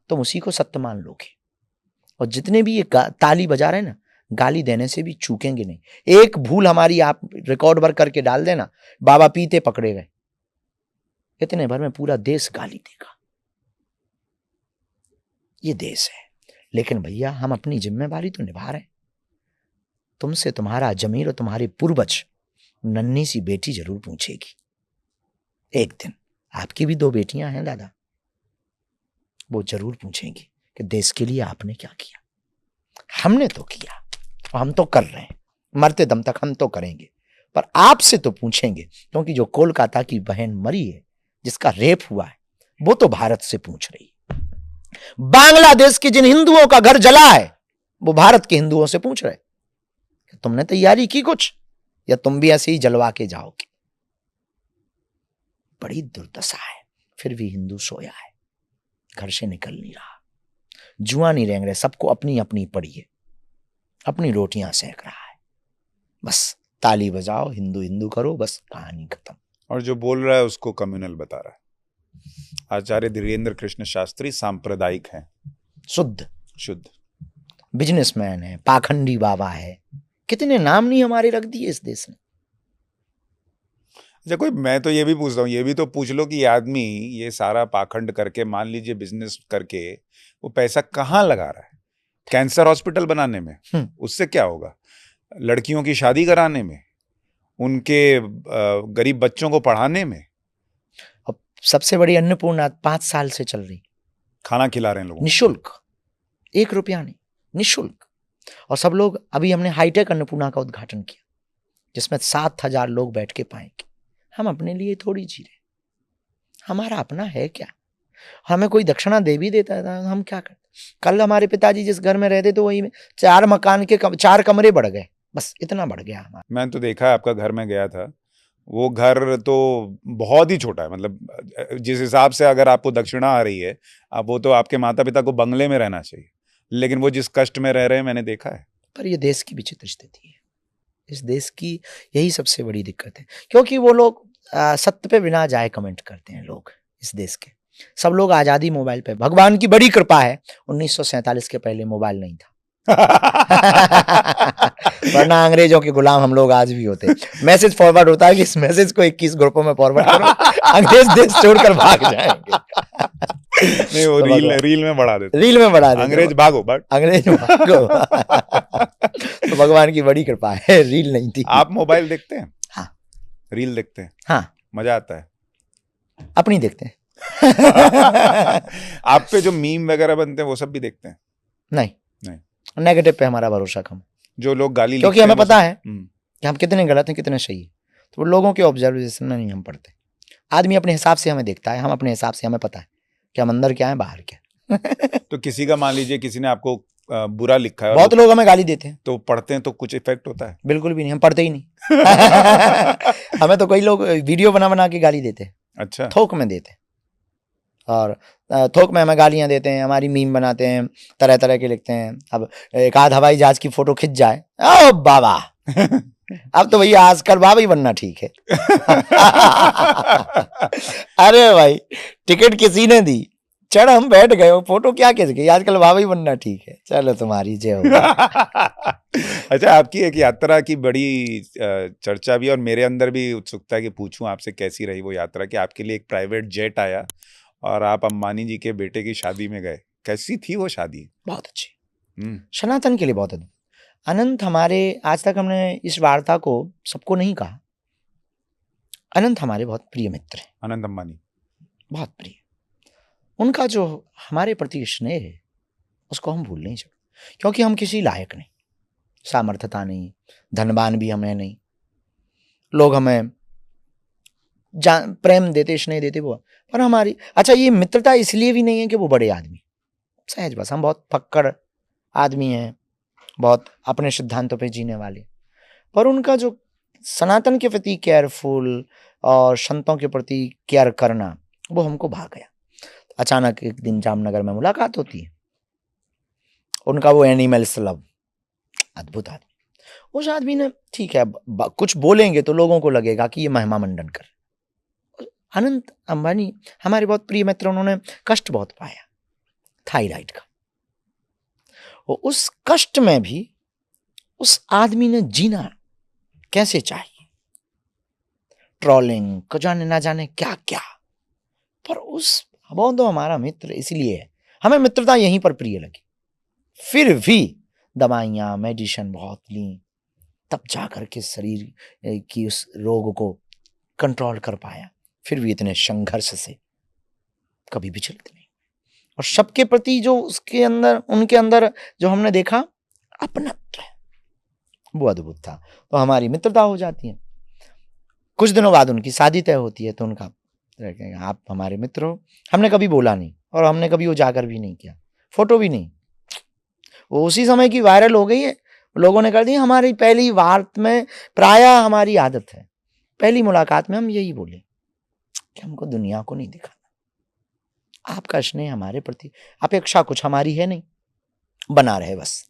तो उसी को सत्य मान लोगे। और जितने भी ये ताली बजा रहे हैं ना, गाली देने से भी चूकेंगे नहीं। एक भूल हमारी आप रिकॉर्ड वर्क करके डाल देना, बाबा पीते पकड़े गए, इतने भर में पूरा देश गाली देगा। ये देश है। लेकिन भैया हम अपनी जिम्मेवारी तो निभा रहे हैं। तुमसे तुम्हारा जमीर और तुम्हारे पूर्वज नन्ही सी बेटी जरूर पूछेगी एक दिन। आपकी भी 2 बेटियां हैं दादा, वो जरूर पूछेंगी कि देश के लिए आपने क्या किया। हमने तो किया और हम तो कर रहे हैं, मरते दम तक हम तो करेंगे, पर आपसे तो पूछेंगे, क्योंकि जो कोलकाता की बहन मरी है, जिसका रेप हुआ है, वो तो भारत से पूछ रही है। बांग्लादेश के जिन हिंदुओं का घर जला है, वो भारत के हिंदुओं से पूछ रहे कि तुमने तैयारी की कुछ, या तुम भी ऐसे ही जलवा के जाओगे। बड़ी दुर्दशा है। फिर भी हिंदू सोया है, घर से निकल नहीं रहा, जुआ नहीं रेंग रहे, सबको अपनी अपनी पड़ी है, अपनी रोटियां सेक रहा है। बस ताली बजाओ, हिंदू हिंदू करो, बस कहानी खत्म। और जो बोल रहा है उसको कम्युनल बता रहा है। आचार्य धीरेन्द्र कृष्ण शास्त्री सांप्रदायिक हैं, शुद्ध बिजनेसमैन है, पाखंडी बाबा है, कितने नाम नहीं हमारे रख दिए इस देश ने। अच्छा, कोई मैं तो ये भी पूछता हूँ, ये भी तो पूछ लो कि ये आदमी ये सारा पाखंड करके, मान लीजिए बिजनेस करके, वो पैसा कहाँ लगा रहा है? कैंसर हॉस्पिटल बनाने में, उससे क्या होगा? लड़कियों की शादी कराने में, उनके गरीब बच्चों को पढ़ाने में। अब सबसे बड़ी अन्नपूर्णा 5 साल से चल रही, खाना खिला रहे हैं लोगों, निःशुल्क, 1 रुपया नहीं, निःशुल्क। और सब लोग, अभी हमने हाईटेक अन्नपूर्णा का उद्घाटन किया, जिसमें 7,000 लोग बैठ के पाएंगे। हम अपने लिए थोड़ी जी रहे, हमारा अपना है क्या? हमें कोई दक्षिणा दे भी देता था, हम क्या करते? कल हमारे पिताजी जिस घर में रहते, तो वही में 4 मकान के 4 कमरे बढ़ गए, बस इतना बढ़ गया हमारा। मैं तो देखा है, आपका घर में गया था, वो घर तो बहुत ही छोटा है। मतलब जिस हिसाब से अगर आपको दक्षिणा आ रही है, अब वो तो आपके माता पिता को बंगले में रहना चाहिए, लेकिन वो जिस कष्ट में रह रहे हैं मैंने देखा है। पर ये देश की विचित्र स्थिति है, इस देश की यही सबसे बड़ी दिक्कत है, क्योंकि वो लोग सत्य पे बिना जाए कमेंट करते हैं। लोग इस देश के सब लोग आजादी मोबाइल पे, भगवान की बड़ी कृपा है 1947 के पहले मोबाइल नहीं था। वरना अंग्रेजों के गुलाम हम लोग आज भी होते। मैसेज फॉरवर्ड होता है कि इस मैसेज को 21 ग्रुपों में फॉरवर्ड करो, अंग्रेज देश छोड़कर भाग जाएंगे। नहीं, वो तो रील में बढ़ा देते, रील में बढ़ा देते, अंग्रेज भागो, बट अंग्रेज भागो। तो भगवान की बड़ी कृपा है, रील नहीं थी। आप मोबाइल देखते हैं? हाँ। रील देखते हैं? हाँ। मजा आता है? अपनी देखते हैं। आप पे जो मीम वगैरह बनते हैं वो सब भी देखते हैं? नहीं, नेगेटिव पे हमारा भरोसा कम। जो लोग गाली, क्योंकि हमें पता है कि हम कितने गलत हैं, कितने सही है, तो लोगों के ऑब्जर्वेशन में नहीं हम पढ़ते। आदमी अपने हिसाब से हमें देखता है, हम अपने हिसाब से, हमें पता है कि हम अंदर क्या है, बाहर क्या। तो किसी का, मान लीजिए किसी ने आपको बुरा लिखा है, बहुत लोग हमें गाली देते हैं, तो पढ़ते हैं तो कुछ इफेक्ट होता है? बिल्कुल भी नहीं, हम पढ़ते ही नहीं। हमें तो कई लोग वीडियो बना बना के गाली देते हैं। अच्छा। थोक में देते हैं, और थोक में हमें गालियां देते हैं, हमारी मीम बनाते हैं, तरह तरह के लिखते हैं। अब एक आध हवाई जहाज की फोटो खिंच जाए, ओ बाबा, अब तो भैया आजकल बाबा ही बनना ठीक है। अरे भाई, टिकट किसी ने दी, चढ़ हम बैठ गए, फोटो क्या खिंच गई, आजकल बाबा ही बनना ठीक है। चलो तुम्हारी जय हो। अच्छा, आपकी एक यात्रा की बड़ी चर्चा भी, और मेरे अंदर भी उत्सुकता है कि पूछूं आपसे कैसी रही वो यात्रा, कि आपके लिए एक प्राइवेट जेट आया और आप अंबानी जी के बेटे की शादी में गए। कैसी थी वो शादी? बहुत अच्छी, सनातन के लिए बहुत अद्भुत। अनंत हमारे, आज तक हमने इस वार्ता को सबको नहीं कहा, अनंत हमारे बहुत प्रिय मित्र हैं। अनंत अंबानी बहुत प्रिय। उनका जो हमारे प्रति स्नेह है, उसको हम भूल नहीं सकते, क्योंकि हम किसी लायक नहीं, सामर्थ्यता नहीं, धनवान भी हमें नहीं, लोग हमें प्रेम देते, स्नेह देते वो। पर हमारी अच्छा ये मित्रता इसलिए भी नहीं है कि वो बड़े आदमी, सहज बस हम बहुत फक्कड़ आदमी हैं, बहुत अपने सिद्धांतों पे जीने वाले, पर उनका जो सनातन के प्रति केयरफुल और संतों के प्रति केयर करना वो हमको भा गया। अचानक एक दिन जामनगर में मुलाकात होती है, उनका वो एनिमल्स लव, अद्भुत आदमी। उस आदमी ने ठीक है कुछ बोलेंगे तो लोगों को लगेगा कि ये महिमा मंडन कर। अनंत अंबानी हमारे बहुत प्रिय मित्र, उन्होंने कष्ट बहुत पाया थायराइड का, और उस कष्ट में भी उस आदमी ने जीना कैसे चाहिए, ट्रोलिंग को जाने ना जाने क्या क्या, पर उस वो तो हमारा मित्र इसलिए है, हमें मित्रता यहीं पर प्रिय लगी। फिर भी दवाइयां मेडिसिन बहुत ली, तब जाकर के शरीर की उस रोग को कंट्रोल कर पाया। फिर भी इतने संघर्ष से कभी विचलित नहीं, और सबके प्रति जो उसके अंदर उनके अंदर जो हमने देखा अपनत्व, वो अद्भुत था। तो हमारी मित्रता हो जाती है। कुछ दिनों बाद उनकी शादी तय होती है, तो उनका आप हमारे मित्र हो। हमने कभी बोला नहीं, और हमने कभी उजागर भी नहीं किया, फोटो भी नहीं। वो उसी समय की वायरल हो गई है, लोगों ने कर दी। हमारी पहली वार्ता में प्रायः हमारी आदत है, पहली मुलाकात में हम यही बोले कि हमको दुनिया को नहीं दिखाना, आपका स्नेह हमारे प्रति, अपेक्षा कुछ हमारी है नहीं, बना रहे बस।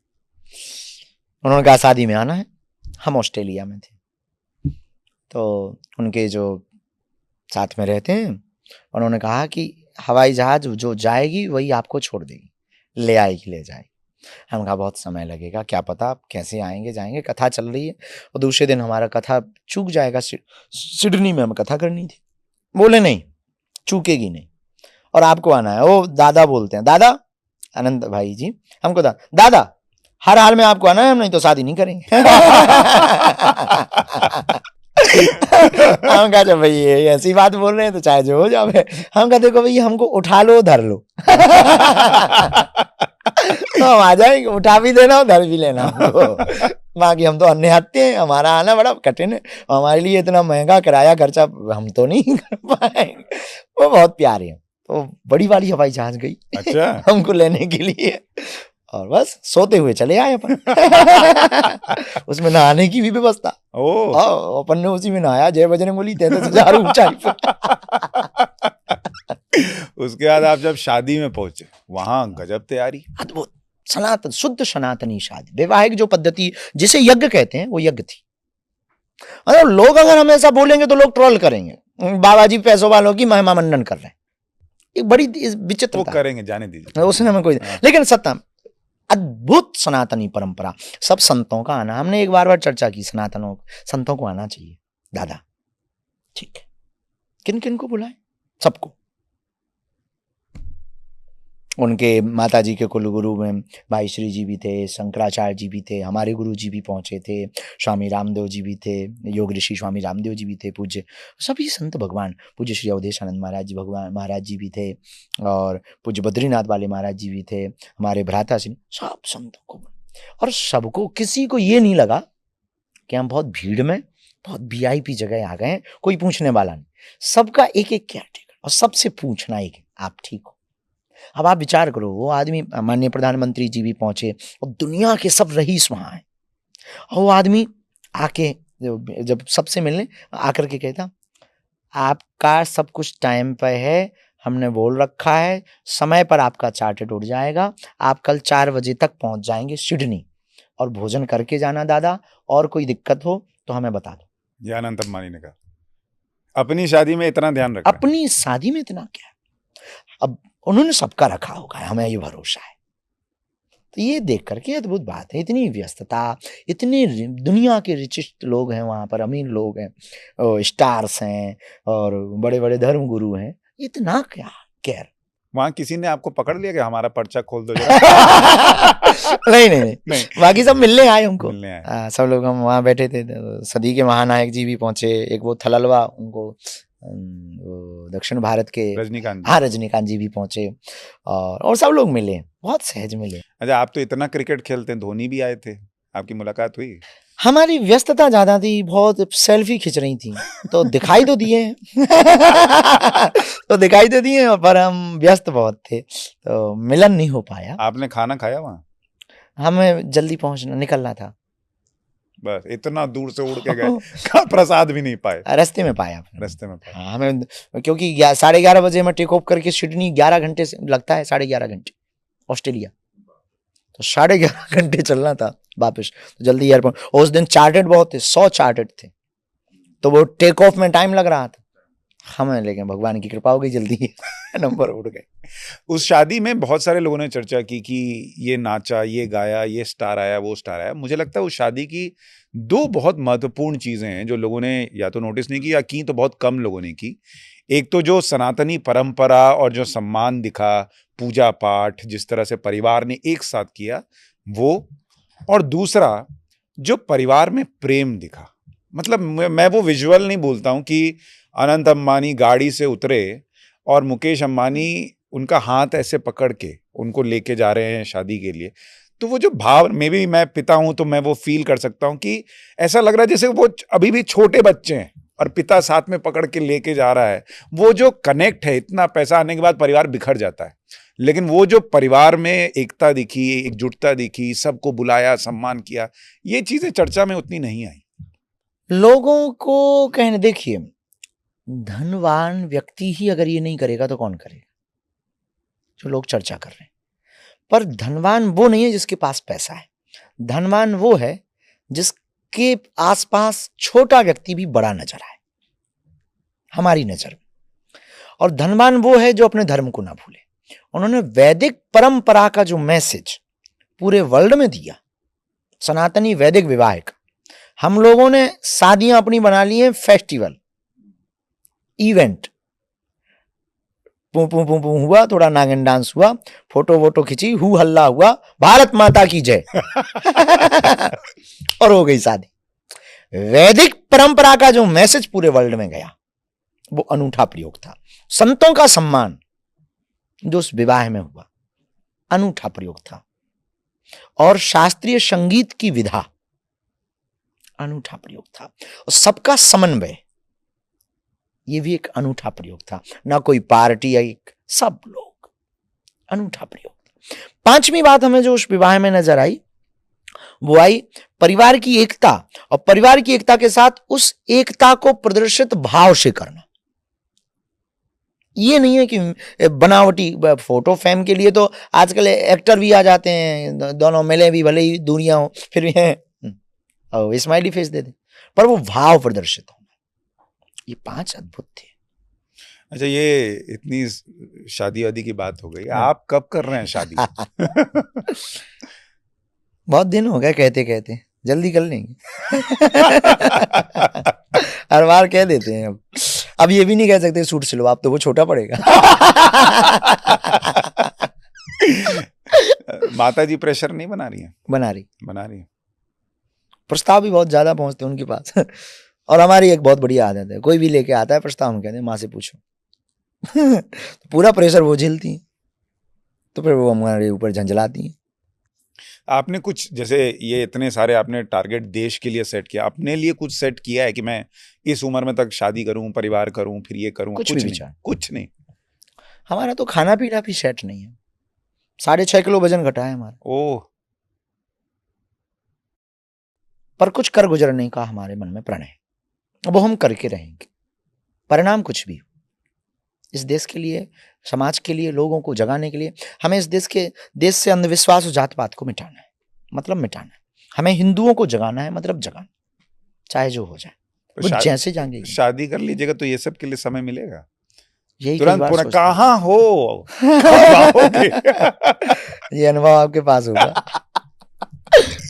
उन्होंने कहा शादी में आना है, हम ऑस्ट्रेलिया में थे, तो उनके जो साथ में रहते हैं उन्होंने कहा कि हवाई जहाज जो जाएगी वही आपको छोड़ देगी, ले आएगी ले जाएगी। हम कहा बहुत समय लगेगा, क्या पता आप कैसे आएंगे जाएंगे, कथा चल रही है, और दूसरे दिन हमारा कथा चूक जाएगा। सिडनी में हमें कथा करनी थी, बोले नहीं चूकेगी नहीं, और आपको आना है। वो दादा बोलते हैं, दादा अनंत भाई जी हमको दादा हर हाल में आपको आना है, हम नहीं तो शादी नहीं करेंगे। हम कहा भाई ये ऐसी बात बोल रहे हैं तो चाहे जो हो जाए। हम कहा देखो भाई हमको उठा लो धर लो। तो हम आ जाएंगे, उठा भी देना और धर भी लेना हमको। बाकी हम तो अन्य हत्ते हैं, हमारा आना बड़ा कठिन है, हमारे लिए इतना महंगा किराया खर्चा हम तो नहीं कर पाएंगे। वो बहुत प्यारे हैं, तो बड़ी वाली हवाई जहाज गई अच्छा हमको लेने के लिए, और बस सोते हुए चले आए अपन। उसमें नहाने की भी व्यवस्था, अपन ने उसी में नहाया, जय बजरंगबली 33,000 ऊंचाई पर। उसके बाद आप जब शादी में पहुंचे, वहां गजब तैयारी, अद्भुत सनातन शुद्ध सनातनी शादी, वैवाहिक जो पद्धति जिसे यज्ञ कहते हैं वो यज्ञ थी। मतलब लोग अगर हम ऐसा बोलेंगे तो लोग ट्रोल करेंगे, बाबा जी पैसों वालों की महिमा मंडन कर रहे हैं, एक बड़ी विचित्र करेंगे, जाने दीजिए, उसने हमें कोई लेकिन सत्ता अद्भुत सनातनी परंपरा, सब संतों का आना। हमने एक बार चर्चा की, सनातनों संतों को आना चाहिए दादा, ठीक है, किन किन को बुलाए, सबको। उनके माता जी के कुलगुरु में भाई श्री जी भी थे, शंकराचार्य जी भी थे, हमारे गुरु जी भी पहुंचे थे, स्वामी रामदेव जी भी थे, योग ऋषि स्वामी रामदेव जी भी थे, पूज्य सभी संत भगवान, पूज्य श्री अवधेशानंद महाराज जी भगवान महाराज जी भी थे, और पूज्य बद्रीनाथ वाले महाराज जी भी थे, हमारे भ्राता सिंह, सब संतों को। और सबको, किसी को ये नहीं लगा कि हम बहुत भीड़ में बहुत VIP जगह आ गए हैं, कोई पूछने वाला नहीं, सबका एक एक केयरटेकर, और सबसे पूछना एक, आप ठीक हो। अब आप विचार करो, वो आदमी, माननीय प्रधानमंत्री जी भी पहुंचे, और दुनिया के सब रईस वहां हैं, और वो आदमी आके जब सबसे मिलने आकर के कहता, आपका सब कुछ टाइम पे है, हमने बोल रखा है, समय पर आपका चार्टर्ड उड़ जाएगा, आप कल 4 बजे तक पहुंच जाएंगे सिडनी, और भोजन करके जाना दादा, और कोई दिक्कत हो तो हमें बता दो। अनंत अंबानी ने कहा अपनी शादी में इतना ध्यान रखा, अपनी शादी में इतना क्या, अब उन्होंने सबका रखा होगा, हमें ये भरोसा है। तो ये देख करके अद्भुत बात है, इतनी व्यस्तता, इतने दुनिया के रिचिस्ट लोग हैं वहां पर, अमीर लोग हैं, स्टार्स हैं, और बड़े बड़े धर्म गुरु हैं, इतना क्या केयर। वहां किसी ने आपको पकड़ लिया कि हमारा पर्चा खोल दो नहीं, बाकी सब मिलने आए हमको, मिलने आए। सब लोग हम वहां बैठे थे, सदी के महानायक जी भी पहुंचे, एक वो थललवा, उनको दक्षिण भारत के रजनीकांत जी भी पहुंचे, और सब लोग मिले, बहुत सहज मिले। अच्छा, आप तो इतना क्रिकेट खेलते हैं, धोनी भी आए थे, आपकी मुलाकात हुई? हमारी व्यस्तता ज्यादा थी, बहुत सेल्फी खींच रही थी, तो दिखाई तो दिए तो दिखाई तो दिए, पर हम व्यस्त बहुत थे, तो मिलन नहीं हो पाया। आपने खाना खाया वहाँ? हमें जल्दी पहुंचना, निकलना था। बस इतना दूर से उड़ के गए, का प्रसाद भी नहीं पाए? रास्ते में पाया आपने। रास्ते में पाए। हाँ, हमें क्योंकि 11:30 बजे में टेक ऑफ करके सिडनी 11 घंटे से लगता है, 11.5 घंटे ऑस्ट्रेलिया, तो 11.5 घंटे चलना था वापस, तो जल्दी एयरपोर्ट। उस दिन चार्टेड बहुत थे, 100 चार्टेड थे, तो वो टेक ऑफ में टाइम लग रहा था हमें, लेकिन भगवान की कृपा हो गई, जल्दी नंबर उड़ गए। उस शादी में बहुत सारे लोगों ने चर्चा की कि ये नाचा, ये गाया, ये स्टार आया, वो स्टार आया। मुझे लगता है उस शादी की दो बहुत महत्वपूर्ण चीजें हैं जो लोगों ने या तो नोटिस नहीं की या की तो बहुत कम लोगों ने की। एक तो जो सनातनी परंपरा और जो सम्मान दिखा, पूजा पाठ जिस तरह से परिवार ने एक साथ किया वो, और दूसरा जो परिवार में प्रेम दिखा। मतलब मैं वो विजुअल नहीं बोलता हूं कि अनंत अंबानी गाड़ी से उतरे और मुकेश अंबानी उनका हाथ ऐसे पकड़ के उनको लेके जा रहे हैं शादी के लिए, तो वो जो भाव, मे भी मैं पिता हूं तो मैं वो फील कर सकता हूं कि ऐसा लग रहा है जैसे वो अभी भी छोटे बच्चे हैं और पिता साथ में पकड़ के लेके जा रहा है। वो जो कनेक्ट है, इतना पैसा आने के बाद परिवार बिखर जाता है, लेकिन वो जो परिवार में एकता दिखी, एकजुटता दिखी, सबको बुलाया, सम्मान किया, ये चीजें चर्चा में उतनी नहीं आई। लोगों को कहने, देखिए धनवान व्यक्ति ही अगर ये नहीं करेगा तो कौन करेगा, जो लोग चर्चा कर रहे हैं। पर धनवान वो नहीं है जिसके पास पैसा है, धनवान वो है जिसके आसपास छोटा व्यक्ति भी बड़ा नजर आए हमारी नजर में। और धनवान वो है जो अपने धर्म को ना भूले। उन्होंने वैदिक परंपरा का जो मैसेज पूरे वर्ल्ड में दिया, सनातनी वैदिक विवाह का, हम लोगों ने शादियां अपनी बना ली हैं फेस्टिवल, इवेंट, पू पू पू पू हुआ, थोड़ा नागिन डांस हुआ, फोटो वोटो खिंची, हु हल्ला हुआ, भारत माता की जय और हो गई शादी। वैदिक परंपरा का जो मैसेज पूरे वर्ल्ड में गया वो अनूठा प्रयोग था। संतों का सम्मान जो उस विवाह में हुआ, अनूठा प्रयोग था। और शास्त्रीय संगीत की विधा, अनूठा प्रयोग था। और सबका समन्वय, ये भी एक अनूठा प्रयोग था। ना कोई पार्टी या एक, सब लोग, अनूठा प्रयोग। पांचवी बात हमें जो उस विवाह में नजर आई वो आई परिवार की एकता, और परिवार की एकता के साथ उस एकता को प्रदर्शित भाव से करना। ये नहीं है कि बनावटी फोटो फ्रेम के लिए तो आजकल एक्टर भी आ जाते हैं, दोनों मिले भी भले ही दूरियां हो, फिर भी हैं स्माइली फेस दे दे, पर वो भाव प्रदर्शित होना। ये 5 अद्भुत थे। अच्छा, ये इतनी शादी वादी की बात हो गई, आप कब कर रहे हैं शादी? बहुत दिन हो गए कहते कहते, जल्दी कर लेंगे। हर बार कह देते हैं। अब ये भी नहीं कह सकते सूट सिलो आप, तो वो छोटा पड़ेगा। माता जी प्रेशर नहीं बना रही है? बना रही है। प्रस्ताव भी बहुत ज्यादा पहुंचते हैं उनके पास। और हमारी एक बहुत बढ़िया आदत है, कोई भी लेके आता है प्रस्ताव, हम कहते हैं माँ से पूछो। तो पूरा प्रेशर वो झेलती है, तो फिर वो हमारे ऊपर झंझलाती है। आपने कुछ, जैसे ये इतने सारे आपने टारगेट देश के लिए सेट किया, अपने लिए कुछ सेट किया है कि मैं इस उम्र में तक शादी करूं, परिवार करूं, फिर ये करूं? कुछ नहीं। हमारा तो खाना पीना भी सेट नहीं है। 6.5 किलो वजन घटा है हमारा। ओह। पर कुछ कर गुजरने का हमारे मन में प्रण है, वो हम करके रहेंगे, परिणाम कुछ भी। इस देश के लिए, समाज के लिए, लोगों को जगाने के लिए हमें इस देश से अंधविश्वास और जात पात को मिटाना है, मतलब मिटाना है। हमें हिंदुओं को जगाना है, मतलब जगाना, चाहे जो हो जाए, वो जैसे जाएंगे। शादी कर लीजिएगा तो ये सब के लिए समय मिलेगा? यही तुरंत पूरा कहाँ हो? ये अनुभव आपके पास होगा।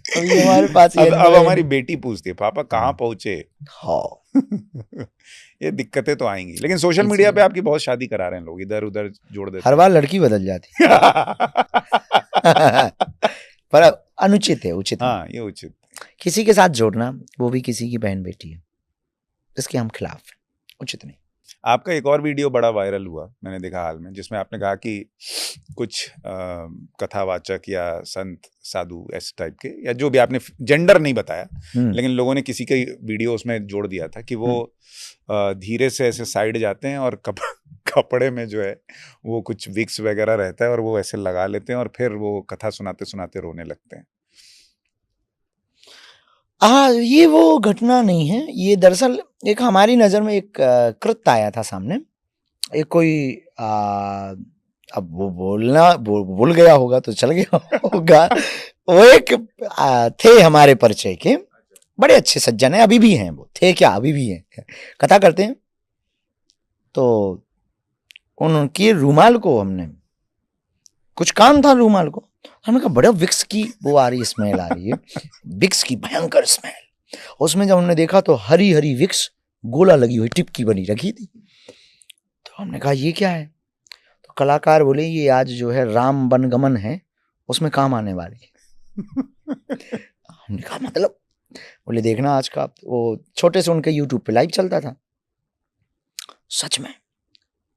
हमारे पास अब हमारी बेटी पूछती है, पापा कहाँ पहुंचे? हाँ। ये दिक्कतें तो आएंगी, लेकिन सोशल मीडिया पे आपकी बहुत शादी करा रहे हैं लोग, इधर उधर जोड़ देते, हर बार लड़की बदल जाती। पर अनुचित है, उचित। हाँ, ये उचित। किसी के साथ जोड़ना, वो भी किसी की बहन बेटी है, इसके हम खिलाफ हैं, उचित नहीं। आपका एक और वीडियो बड़ा वायरल हुआ, मैंने देखा हाल में, जिसमें आपने कहा कि कुछ कथावाचक या संत साधु ऐसे टाइप के, या जो भी, आपने जेंडर नहीं बताया, लेकिन लोगों ने किसी के वीडियो उसमें जोड़ दिया था कि वो धीरे से ऐसे साइड जाते हैं और कपड़े में जो है वो कुछ विक्स वगैरह रहता है और वो ऐसे लगा लेते हैं और फिर वो कथा सुनाते सुनाते रोने लगते हैं। हाँ, ये वो घटना नहीं है। ये दरअसल एक हमारी नज़र में एक कृत्य आया था सामने। एक कोई अब वो भूल गया होगा तो चल गया होगा। वो एक थे हमारे परिचय के, बड़े अच्छे सज्जन हैं, अभी भी हैं। वो थे क्या, अभी भी हैं, कथा करते हैं। तो उनके रूमाल को हमने, कुछ काम था रूमाल को, हमने कहा बड़ा विक्स की वो आ रही है, स्मेल आ रही है, विक्स की भयंकर स्मेल। उसमें जब हमने देखा तो हरी हरी विक्स गोला लगी हुई टिपकी बनी रखी थी। तो हमने कहा ये क्या है? तो कलाकार बोले ये आज जो है राम वनगमन है, उसमें काम आने वाली है। हमने कहा मतलब? बोले देखना आज का, वो छोटे से उनके यूट्यूब पे लाइव चलता था। सच में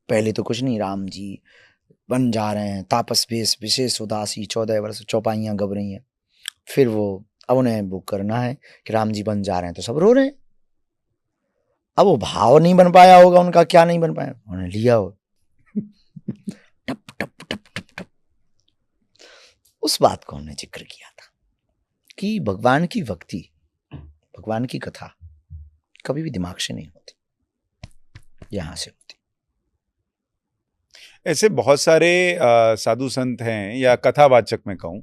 पहले तो कुछ नहीं, राम जी बन जा रहे हैं, तापस वेश विशेष उदासी, 14 वर्ष चौपाइयाँ गब रही हैं। फिर वो अब उन्हें वो करना है कि राम जी बन जा रहे हैं तो सब रो रहे हैं। अब वो भाव नहीं बन पाया होगा उनका, क्या नहीं बन पाया, उन्होंने लिया हो टप टप टप टप टप। उस बात को हमने जिक्र किया था कि भगवान की भक्ति, भगवान की कथा कभी भी दिमाग से नहीं होती, यहां से होती। ऐसे बहुत सारे साधु संत हैं या कथावाचक मैं कहूं,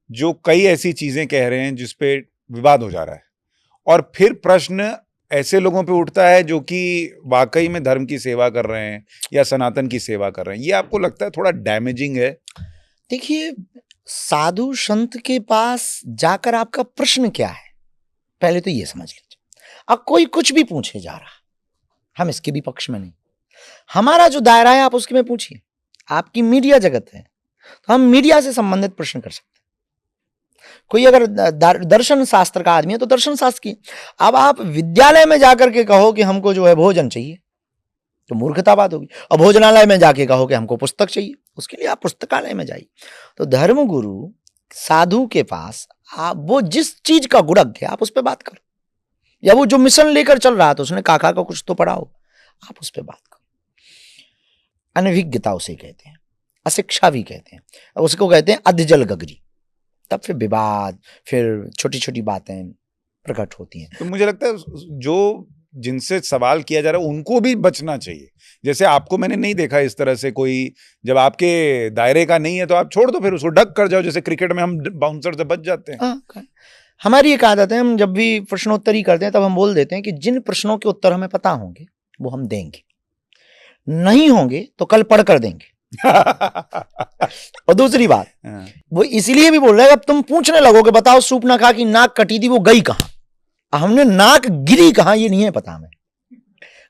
जो कई ऐसी चीजें कह रहे हैं जिस पे विवाद हो जा रहा है, और फिर प्रश्न ऐसे लोगों पे उठता है जो कि वाकई में धर्म की सेवा कर रहे हैं या सनातन की सेवा कर रहे हैं। ये आपको लगता है थोड़ा डैमेजिंग है? देखिए, साधु संत के पास जाकर आपका प्रश्न क्या है, पहले तो ये समझ लीजिए। अब कोई कुछ भी पूछे जा रहा, हम इसके भी पक्ष में नहीं। हमारा जो दायरा है आप उसके में पूछिए। आपकी मीडिया जगत है तो हम मीडिया से संबंधित प्रश्न कर सकते हैं। कोई अगर दर्शन शास्त्र का आदमी है तो दर्शन शास्त्र की। अब आप विद्यालय में जाकर के कहो कि हमको जो है भोजन चाहिए तो मूर्खता बात होगी। और भोजनालय में जाके कहो कि हमको पुस्तक चाहिए, उसके लिए आप पुस्तकालय में जाइए। तो धर्म गुरु साधु के पास आप वो जिस चीज का गुणज्ञ है आप उस पर बात करो, या वो जो मिशन लेकर चल रहा था उसने काका का कुछ तो पढ़ा हो, आप उस पर बात करो। अनभिज्ञता उसे कहते हैं, अशिक्षा भी कहते हैं, उसको कहते हैं अधजल गगरी। तब फिर विवाद, फिर छोटी छोटी बातें प्रकट होती हैं। तो मुझे लगता है जो जिनसे सवाल किया जा रहा है उनको भी बचना चाहिए। जैसे आपको मैंने नहीं देखा इस तरह से कोई, जब आपके दायरे का नहीं है तो आप छोड़ दो, फिर उसको ढक कर जाओ, जैसे क्रिकेट में हम बाउंसर से बच जाते हैं। हमारी एक आदत है, हम जब भी प्रश्नोत्तरी करते हैं तब हम बोल देते हैं कि जिन प्रश्नों के उत्तर हमें पता होंगे वो हम देंगे, नहीं होंगे तो कल पढ़ कर देंगे। और दूसरी बात, वो इसलिए भी बोल रहे हैं, अब तुम पूछने लगोगे बताओ सूर्पनखा की नाक कटी थी वो गई कहां, हमने नाक गिरी कहां ये नहीं है पता हमें।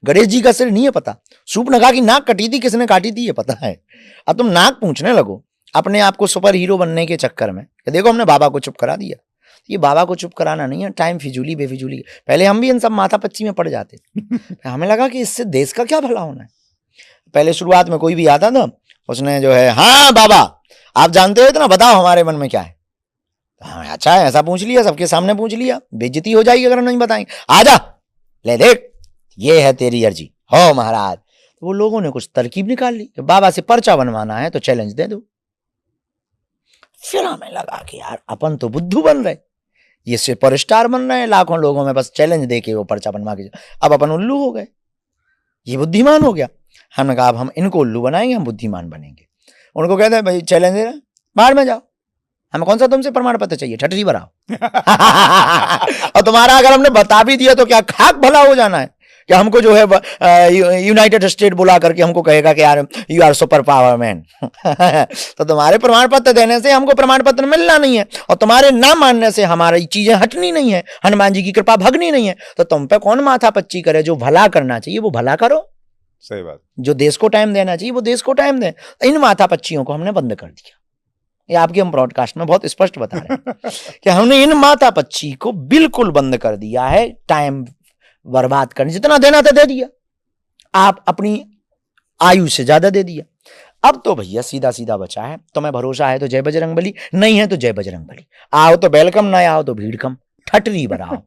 गणेश जी का सिर नहीं है पता, सूर्पनखा की नाक कटी थी किसने काटी थी ये पता है। अब तुम नाक पूछने लगो अपने आप को सुपर हीरो बनने के चक्कर में, देखो हमने बाबा को चुप करा दिया। ये बाबा को चुप कराना नहीं है, टाइम फिजूली बेफिजूली। पहले हम भी इन सब माथा पच्ची में पड़ जाते थे। हमें लगा कि इससे देश का क्या भला होना है। पहले शुरुआत में कोई भी आता था उसने जो है, हाँ बाबा आप जानते हो इतना, बताओ हमारे मन में क्या है। हाँ अच्छा है, ऐसा पूछ लिया, सबके सामने पूछ लिया, बेइज्जती हो जाएगी अगर नहीं बताएंगे। आजा ले देख ये है तेरी अर्जी, हो महाराज। तो वो लोगों ने कुछ तरकीब निकाल ली कि बाबा से पर्चा बनवाना है तो चैलेंज दे दो। फिर हमें लगा कि यार अपन तो बुद्धू बन रहे, ये सुपरस्टार बन रहे हैं, लाखों लोगों में बस चैलेंज दे के वो पर्चा बनवा के, अब अपन उल्लू हो गए, ये बुद्धिमान हो गया। हमने कहा अब हम इनको उल्लू बनाएंगे, हम बुद्धिमान बनेंगे। उनको कहते हैं भाई चैलेंज दे रहे, बाहर में जाओ, हमें कौन सा तुमसे प्रमाण पत्र चाहिए, ठटरी भराओ। और तुम्हारा अगर हमने बता भी दिया तो क्या खाक भला हो जाना है कि हमको जो है यूनाइटेड स्टेट बुला करके हमको कहेगा कि यार you are super power man. तो तुम्हारे प्रमाण पत्र देने से हमको प्रमाण पत्र मिलना नहीं है, और तुम्हारे ना मानने से हमारी चीजें हटनी नहीं है, हनुमान जी की कृपा भगनी नहीं है। तो तुम पे कौन माथा पच्ची करे, जो भला करना चाहिए वो भला करो। सही बात। जो देश को टाइम देना चाहिए वो देश को टाइम दें। इन माथा पच्चियों को हमने बंद कर दिया। ये आपके हम ब्रॉडकास्ट में बहुत स्पष्ट बता रहे हैं कि हमने इन माता पच्ची को बिल्कुल बंद कर दिया है। टाइम बर्बाद करने, जितना देना था दे दिया, आप अपनी आयु से ज्यादा दे दिया। अब तो भैया सीधा सीधा बचा है, तुम्हें भरोसा है तो जय बजरंगबली, नहीं है तो जय बजरंगबली। आओ तो वेलकम, ना आओ तो भीड़ कम, ठटरी बराओ।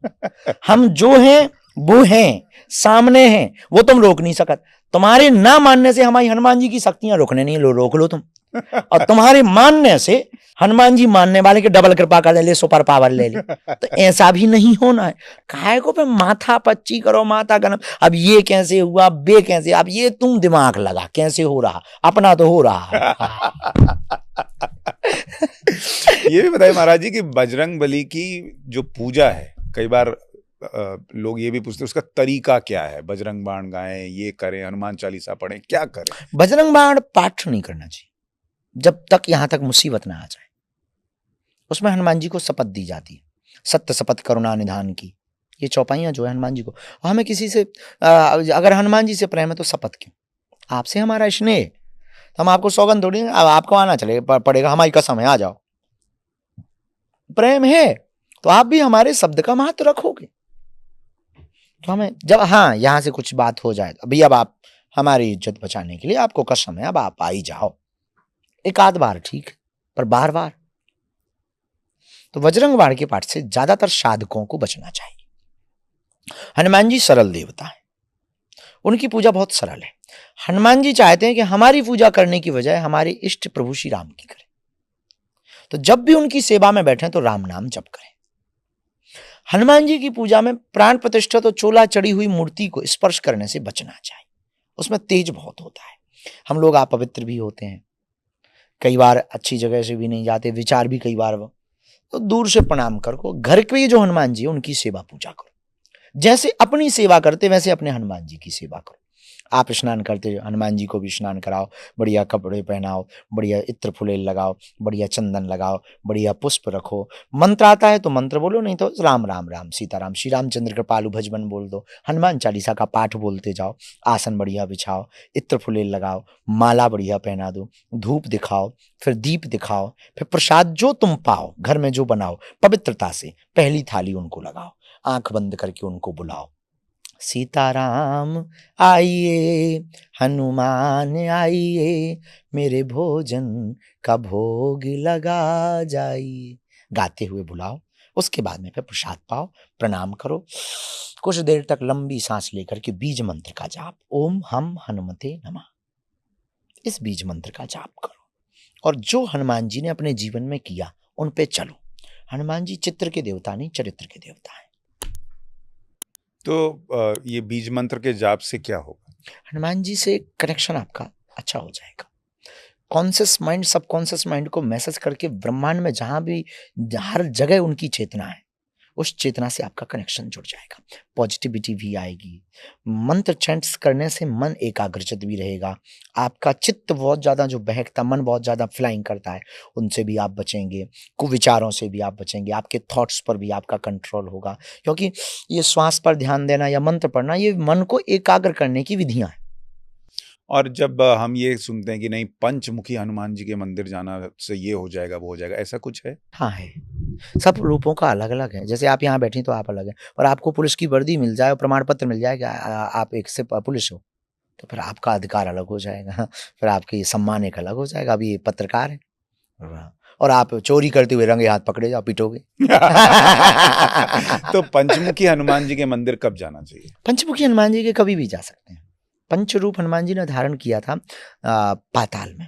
हम जो हैं वो हैं, सामने हैं, वो तुम रोक नहीं सकत। तुम्हारे ना मानने से हमारी हनुमान जी की शक्तियां रोकने नहीं, रोक लो तुम। और तुम्हारे मानने से हनुमान जी मानने वाले के डबल कृपा कर ले, सुपर पावर ले ले। तो ऐसा भी नहीं होना है। काहे को पे माथा पच्ची करो, माथा गरम, अब ये कैसे हुआ, बे कैसे, अब ये तुम दिमाग लगा कैसे हो रहा, अपना तो हो रहा है। ये भी बताइए महाराज जी कि बजरंग बली की जो पूजा है, कई बार लोग ये भी पूछते हैं उसका तरीका क्या है, बजरंग बाण गाएं, ये करें, हनुमान चालीसा पढ़ें, क्या करें? बजरंग बाण पाठ नहीं करना चाहिए जब तक यहां तक मुसीबत ना आ जाए। उसमें हनुमान जी को शपथ दी जाती है, सत्य शपथ करुणा निधान की, ये चौपाइयां जो है हनुमान जी को। और हमें किसी से अगर हनुमान जी से प्रेम है तो शपथ क्यों, आपसे हमारा स्नेह, तो हम आपको सौगंध थोड़ी, आपको आना चले पड़ेगा, हमारी कसम है, आ जाओ। प्रेम है तो आप भी हमारे शब्द का महत्व रखोगे। तो हमें जब हाँ यहां से कुछ बात हो जाए अभी, अब आप हमारी इज्जत बचाने के लिए आपको कसम है, अब आप आ ही जाओ। एक आध बार ठीक, पर बार बार तो बजरंग बाण के पाठ से ज्यादातर साधकों को बचना चाहिए। हनुमान जी सरल देवता है, उनकी पूजा बहुत सरल है। हनुमान जी चाहते हैं कि हमारी पूजा करने की बजाय हमारे इष्ट प्रभु श्री राम की करें। तो जब भी उनकी सेवा में बैठे तो राम नाम जप करें। हनुमान जी की पूजा में प्राण प्रतिष्ठा तो चोला चढ़ी हुई मूर्ति को स्पर्श करने से बचना चाहिए, उसमें तेज बहुत होता है। हम लोग अपवित्र भी होते हैं, कई बार अच्छी जगह से भी नहीं जाते, विचार भी कई बार, तो दूर से प्रणाम करो। घर के जो हनुमान जी उनकी सेवा पूजा करो, जैसे अपनी सेवा करते वैसे अपने हनुमान जी की सेवा करो। आप स्नान करते हो, हनुमान जी को भी स्नान कराओ, बढ़िया कपड़े पहनाओ, बढ़िया इत्र फुलेल लगाओ, बढ़िया चंदन लगाओ, बढ़िया पुष्प रखो। मंत्र आता है तो मंत्र बोलो, नहीं तो राम राम राम सीताराम, श्री रामचंद्र कृपालु भजबन बोल दो। हनुमान चालीसा का पाठ बोलते जाओ, आसन बढ़िया बिछाओ, इत्र फुलेल लगाओ, माला बढ़िया पहना दो, धूप दिखाओ, फिर दीप दिखाओ, फिर प्रसाद जो तुम पाओ घर में जो बनाओ पवित्रता से पहली थाली उनको लगाओ, आंख बंद करके उनको बुलाओ, सीताराम आइए, हनुमान आइए, मेरे भोजन का भोग लगा जाइए, गाते हुए बुलाओ। उसके बाद में फिर प्रसाद पाओ, प्रणाम करो, कुछ देर तक लंबी सांस लेकर के बीज मंत्र का जाप, ओम हम हनुमते नमः, इस बीज मंत्र का जाप करो। और जो हनुमान जी ने अपने जीवन में किया उन पे चलो। हनुमान जी चित्र के देवता नहीं, चरित्र के देवता है। तो ये बीज मंत्र के जाप से क्या होगा? हनुमान जी से कनेक्शन आपका अच्छा हो जाएगा। कॉन्शियस माइंड सबकॉन्शियस माइंड को मैसेज करके ब्रह्मांड में जहां भी हर जगह उनकी चेतना है, उस चेतना से आपका कनेक्शन जुड़ जाएगा, पॉजिटिविटी भी आएगी। मंत्र चैंट्स करने से मन एकाग्रचित भी रहेगा। आपका चित्त बहुत ज़्यादा जो बहकता, मन बहुत ज़्यादा फ्लाइंग करता है, उनसे भी आप बचेंगे, कुविचारों से भी आप बचेंगे, आपके थॉट्स पर भी आपका कंट्रोल होगा। क्योंकि ये श्वास पर ध्यान देना या मंत्र पढ़ना, ये मन को एकाग्र करने की विधियां हैं। और जब हम ये सुनते हैं कि नहीं पंचमुखी हनुमान जी के मंदिर जाना से ये हो जाएगा वो हो जाएगा, ऐसा कुछ है? हाँ है, सब रूपों का अलग अलग है। जैसे आप यहाँ बैठी तो आप अलग है, और आपको पुलिस की वर्दी मिल जाए और प्रमाण पत्र मिल जाए कि आप एक से पुलिस हो, तो फिर आपका अधिकार अलग हो जाएगा, फिर आपकी सम्मान एक अलग हो जाएगा। अभी ये पत्रकार है और आप चोरी करते हुए रंगे हाथ पकड़े जाओ, पीटोगे। तो पंचमुखी हनुमान जी के मंदिर कब जाना चाहिए? पंचमुखी हनुमान जी के कभी भी जा सकते हैं। पंचरूप हनुमान जी ने धारण किया था पाताल में।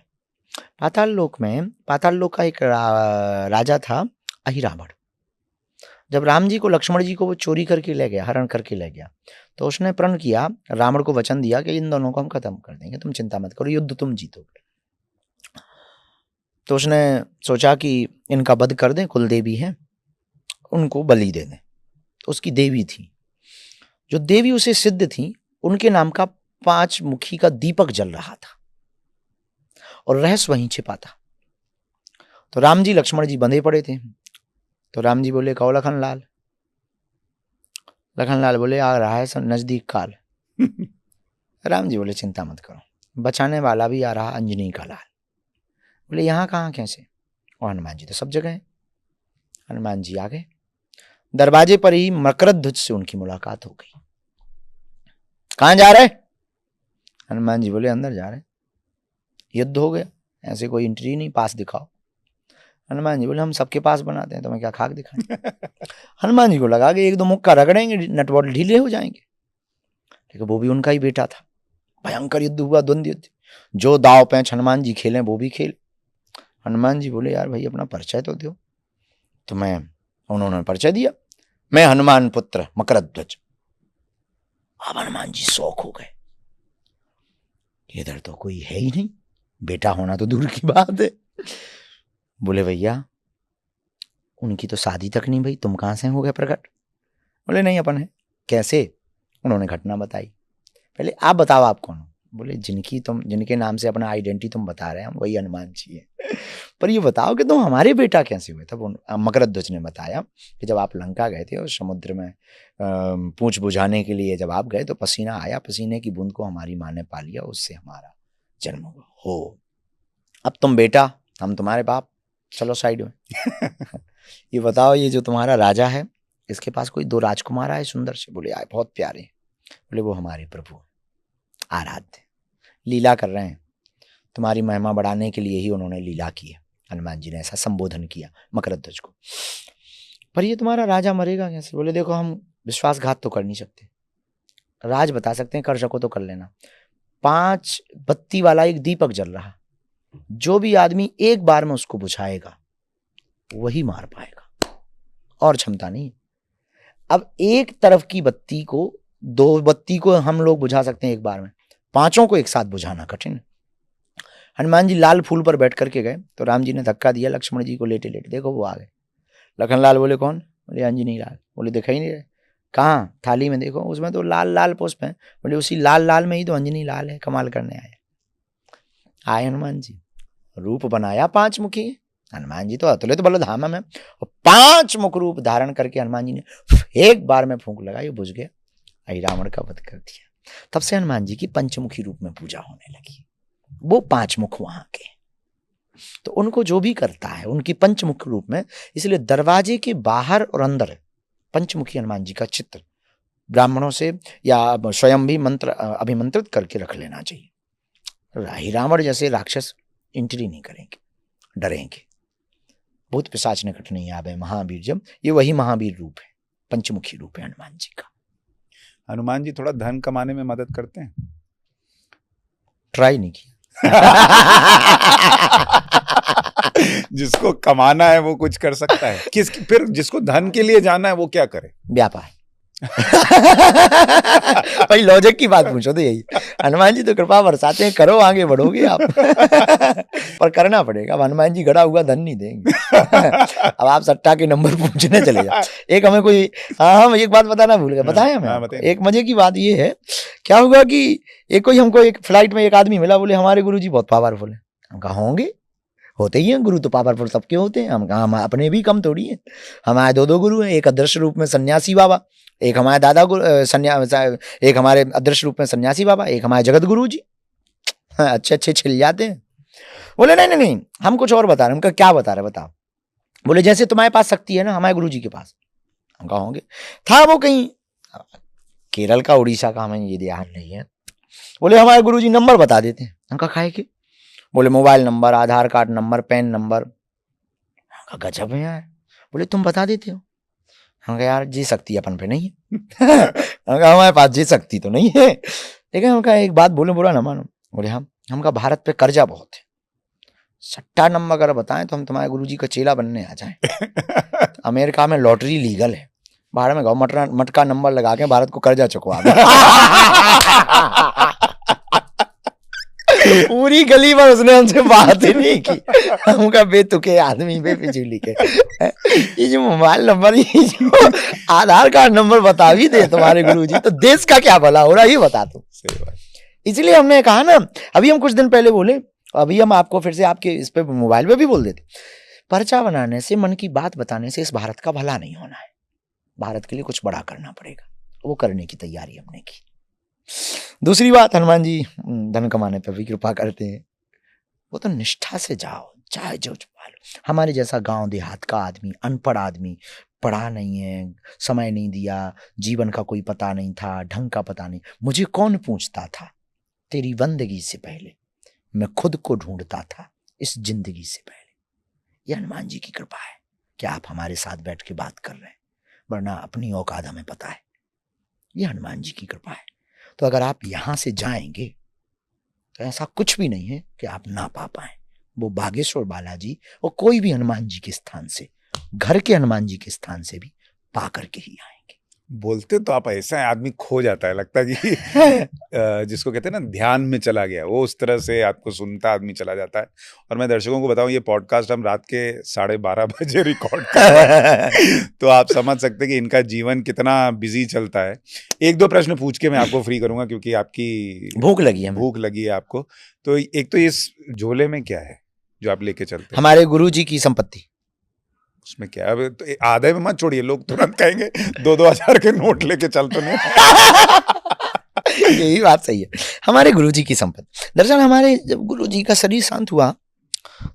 पाताल लोक में, पाताल लोक का एक राजा था अहिरावण। जब राम जी को, लक्ष्मण जी को वो चोरी करके ले गया, हरण करके ले गया, तो उसने प्रण किया, रावण को वचन दिया कि इन दोनों को हम खत्म कर देंगे, तुम चिंता मत करो, युद्ध तुम जीतोगे। तो उसने सोचा कि इनका वध कर दें, कुल देवी हैं, उनको बलि दे दें। उसकी देवी थी, जो देवी उसे सिद्ध थी, उनके नाम का 5 मुखी का दीपक जल रहा था और रहस्य वहीं छिपा था। तो राम जी लक्ष्मण जी बंधे पड़े थे। तो राम जी बोले, कहो लखनलाल। लखनलाल बोले, आ रहा है नजदीक काल। राम जी बोले, चिंता मत करो, बचाने वाला भी आ रहा, अंजनी का लाल। बोले, यहाँ कहाँ कैसे? और हनुमान जी तो सब जगह है। हनुमान जी आ गए, दरवाजे पर ही मकरध्वज से उनकी मुलाकात हो गई। कहाँ जा रहे? हनुमान जी बोले अंदर जा रहे हैं, युद्ध हो गया, ऐसे कोई एंट्री नहीं, पास दिखाओ। हनुमान जी बोले हम सबके पास बनाते हैं, तुम्हें क्या खाक दिखाएं। हनुमान जी को लगा कि एक दो मुक्का रगड़ेंगे नटबॉल्ट ढीले हो जाएंगे, लेकिन वो भी उनका ही बेटा था। भयंकर युद्ध हुआ, द्वंद्व युद्ध, जो दाव पैंच हनुमान जी खेले वो भी खेले। हनुमान जी बोले यार भाई अपना परिचय तो दो। तो उन्होंने परिचय दिया, मैं हनुमान पुत्र मकरध्वज। अब हनुमान जी शौक हो गए, इधर तो कोई है ही नहीं, बेटा होना तो दूर की बात है। बोले भैया उनकी तो शादी तक नहीं भाई, तुम कहां से हो गए प्रकट? बोले नहीं अपन है। कैसे? उन्होंने घटना बताई। पहले आप बताओ आप कौन हो? बोले जिनके नाम से अपना आइडेंटिटी तुम बता रहे हैं हम वही हनुमान जी है। पर ये बताओ कि तुम हमारे बेटा कैसे हुए? तब मकरध्वज ने बताया कि जब आप लंका गए थे और समुद्र में पूंछ बुझाने के लिए जब आप गए तो पसीना आया, पसीने की बूंद को हमारी माँ ने पा लिया, उससे हमारा जन्म हुआ हो। अब तुम बेटा, हम तुम्हारे बाप, चलो साइड में। ये बताओ ये जो तुम्हारा राजा है इसके पास कोई दो राजकुमार आए सुंदर से? बोले आए, बहुत प्यारे। बोले वो हमारे प्रभु आराध्य, लीला कर रहे हैं, तुम्हारी महिमा बढ़ाने के लिए ही उन्होंने लीला की है। हनुमान जी ने ऐसा संबोधन किया मकरध्वज को। पर ये तुम्हारा राजा मरेगा कैसे? बोले देखो हम विश्वासघात तो कर नहीं सकते, राज बता सकते हैं, कर सको तो कर लेना। 5 बत्ती वाला एक दीपक जल रहा, जो भी आदमी एक बार में उसको बुझाएगा वही मार पाएगा, और क्षमता नहीं। अब एक तरफ की बत्ती को, 2 बत्ती को हम लोग बुझा सकते हैं एक बार में, 5 को एक साथ बुझाना कठिन। हनुमान जी लाल फूल पर बैठ करके गए तो राम जी ने धक्का दिया लक्ष्मण जी को, लेटे लेटे देखो वो आ गए। लखन लाल बोले कौन? बोले अंजनी लाल। बोले दिखाई नहीं रहे? कहाँ? थाली में देखो, उसमें तो लाल लाल पुष्प हैं। बोले उसी लाल लाल में ही तो अंजनी लाल है, कमाल करने आए हनुमान जी। रूप बनाया 5 मुखी, हनुमान जी तो अतुलित बलधामा में, और 5 मुख रूप धारण करके हनुमान जी ने एक बार में फूंक लगाई, बुझ गया, आई रावण का वध कर दिया। तब से हनुमान जी की पंचमुखी रूप में पूजा होने लगी। वो 5 मुख वहां के, तो उनको जो भी करता है उनकी पंचमुख रूप में, इसलिए दरवाजे के बाहर और अंदर पंचमुखी हनुमान जी का चित्र ब्राह्मणों से या स्वयं भी मंत्र अभिमंत्रित करके रख लेना चाहिए। रावण जैसे राक्षस एंट्री नहीं करेंगे, डरेंगे। भूत पिशाच निकट नहीं आवे महावीर जब, ये वही महावीर रूप है, पंचमुखी रूप है हनुमान जी का। हनुमान जी थोड़ा धन कमाने में मदद करते हैं? ट्राई नहीं किया। जिसको कमाना है वो कुछ कर सकता है, फिर जिसको धन के लिए जाना है वो क्या करे? व्यापार। भाई लॉजिक की बात पूछो तो यही, हनुमान जी तो कृपा बरसाते हैं, करो आगे बढ़ोगे आप। पर करना पड़ेगा, अब हनुमान जी गड़ा हुआ धन नहीं देंगे। अब आप सट्टा के नंबर पूछने चले जाओ। एक हमें कोई, हाँ एक बात बताना भूल गए, बताया हमें। एक मजे की बात ये है, क्या हुआ कि हमको एक फ्लाइट में एक आदमी मिला, बोले हमारे गुरु जी बहुत पावरफुल है। हम कहा होंगे, होते ही हैं गुरु तो पावरफुल सबके होते हैं। हम कहा हम अपने भी कम थोड़ी हैं, हमारे 2 गुरु हैं, एक अदृश्य रूप में सन्यासी बाबा, एक हमारे दादा एक हमारे अदृश्य रूप में सन्यासी बाबा, एक हमारे जगत गुरु जी। अच्छे छिल जाते हैं। बोले नहीं हम कुछ और बता रहे हैं। उनका क्या बता रहे बताओ? बोले जैसे तुम्हारे पास शक्ति है ना हमारे गुरु जी के पास। हम कहा होंगे, था वो कहीं केरल का उड़ीसा का, हमें ये ध्यान नहीं है। बोले हमारे गुरु जी नंबर बता देते हैं। हम कहा खाए के? बोले मोबाइल नंबर, आधार कार्ड नंबर, पैन नंबर। गजब है यार। बोले तुम बता देते हो? हम कहा यार जी शक्ति अपन पे नहीं है। हम कहा हमारे पास जी शक्ति तो नहीं है, लेकिन हम कहा एक बात बोले बुरा ना मानो। बोले हम कहा भारत पे कर्जा बहुत है, सट्टा नंबर अगर बताएं तो हम तुम्हारे गुरुजी का चेला बनने आ जाएं। तो अमेरिका में लॉटरी लीगल है, बाहर में गाँव मटका नंबर लगा के भारत को कर्जा चुकवा दो। पूरी गली पर उसने हमसे बात ही नहीं की। हमका बेतुके आदमी बेफिजूली के, ये जो मोबाइल नंबर, ये जो आधार कार्ड नंबर बता भी दे तुम्हारे गुरुजी तो देश का क्या भला हो रहा है ये बता दो। सही बात। इसलिए हमने कहा ना, अभी हम कुछ दिन पहले बोले, अभी हम आपको फिर से आपके इस पे मोबाइल पे भी बोल देते, पर्चा बनाने से, मन की बात बताने से इस भारत का भला नहीं होना है। भारत के लिए कुछ बड़ा करना पड़ेगा, वो करने की तैयारी हमने की। दूसरी बात, हनुमान जी धन कमाने पर भी कृपा करते हैं। वो तो निष्ठा से जाओ, चाहे जो छुपा लो। हमारे जैसा गांव देहात का आदमी, अनपढ़ आदमी, पढ़ा नहीं है, समय नहीं दिया, जीवन का कोई पता नहीं था, ढंग का पता नहीं, मुझे कौन पूछता था? तेरी बंदगी से पहले मैं खुद को ढूंढता था, इस जिंदगी से पहले। ये हनुमान जी की कृपा है कि आप हमारे साथ बैठ के बात कर रहे हैं, वरना अपनी औकात हमें पता है। ये हनुमान जी की कृपा है। तो अगर आप यहां से जाएंगे तो ऐसा कुछ भी नहीं है कि आप ना पा पाए। वो बागेश्वर बालाजी और कोई भी हनुमान जी के स्थान से, घर के हनुमान जी के स्थान से भी पा करके ही आएंगे। बोलते तो आप ऐसा है, आदमी खो जाता है, लगता है कि जिसको कहते हैं ना ध्यान में चला गया, वो उस तरह से आपको सुनता आदमी चला जाता है। और मैं दर्शकों को बताऊं, ये पॉडकास्ट हम रात के 12:30 बजे रिकॉर्ड कर रहे हैं तो आप समझ सकते हैं कि इनका जीवन कितना बिजी चलता है। एक दो प्रश्न पूछ के मैं आपको फ्री करूंगा, क्योंकि आपकी भूख लगी है, भूख लगी है आपको। तो एक तो इस झोले में क्या है जो आप लेके चलते हैं? हमारे गुरु जी की संपत्ति। उसमें क्या है? तो आधे में मत छोड़िए, लोग तुरंत कहेंगे 2-2 हजार के नोट लेके चल तो नहीं। यही बात सही है, हमारे गुरु जी की संपत्ति। दरअसल हमारे जब गुरु जी का शरीर शांत हुआ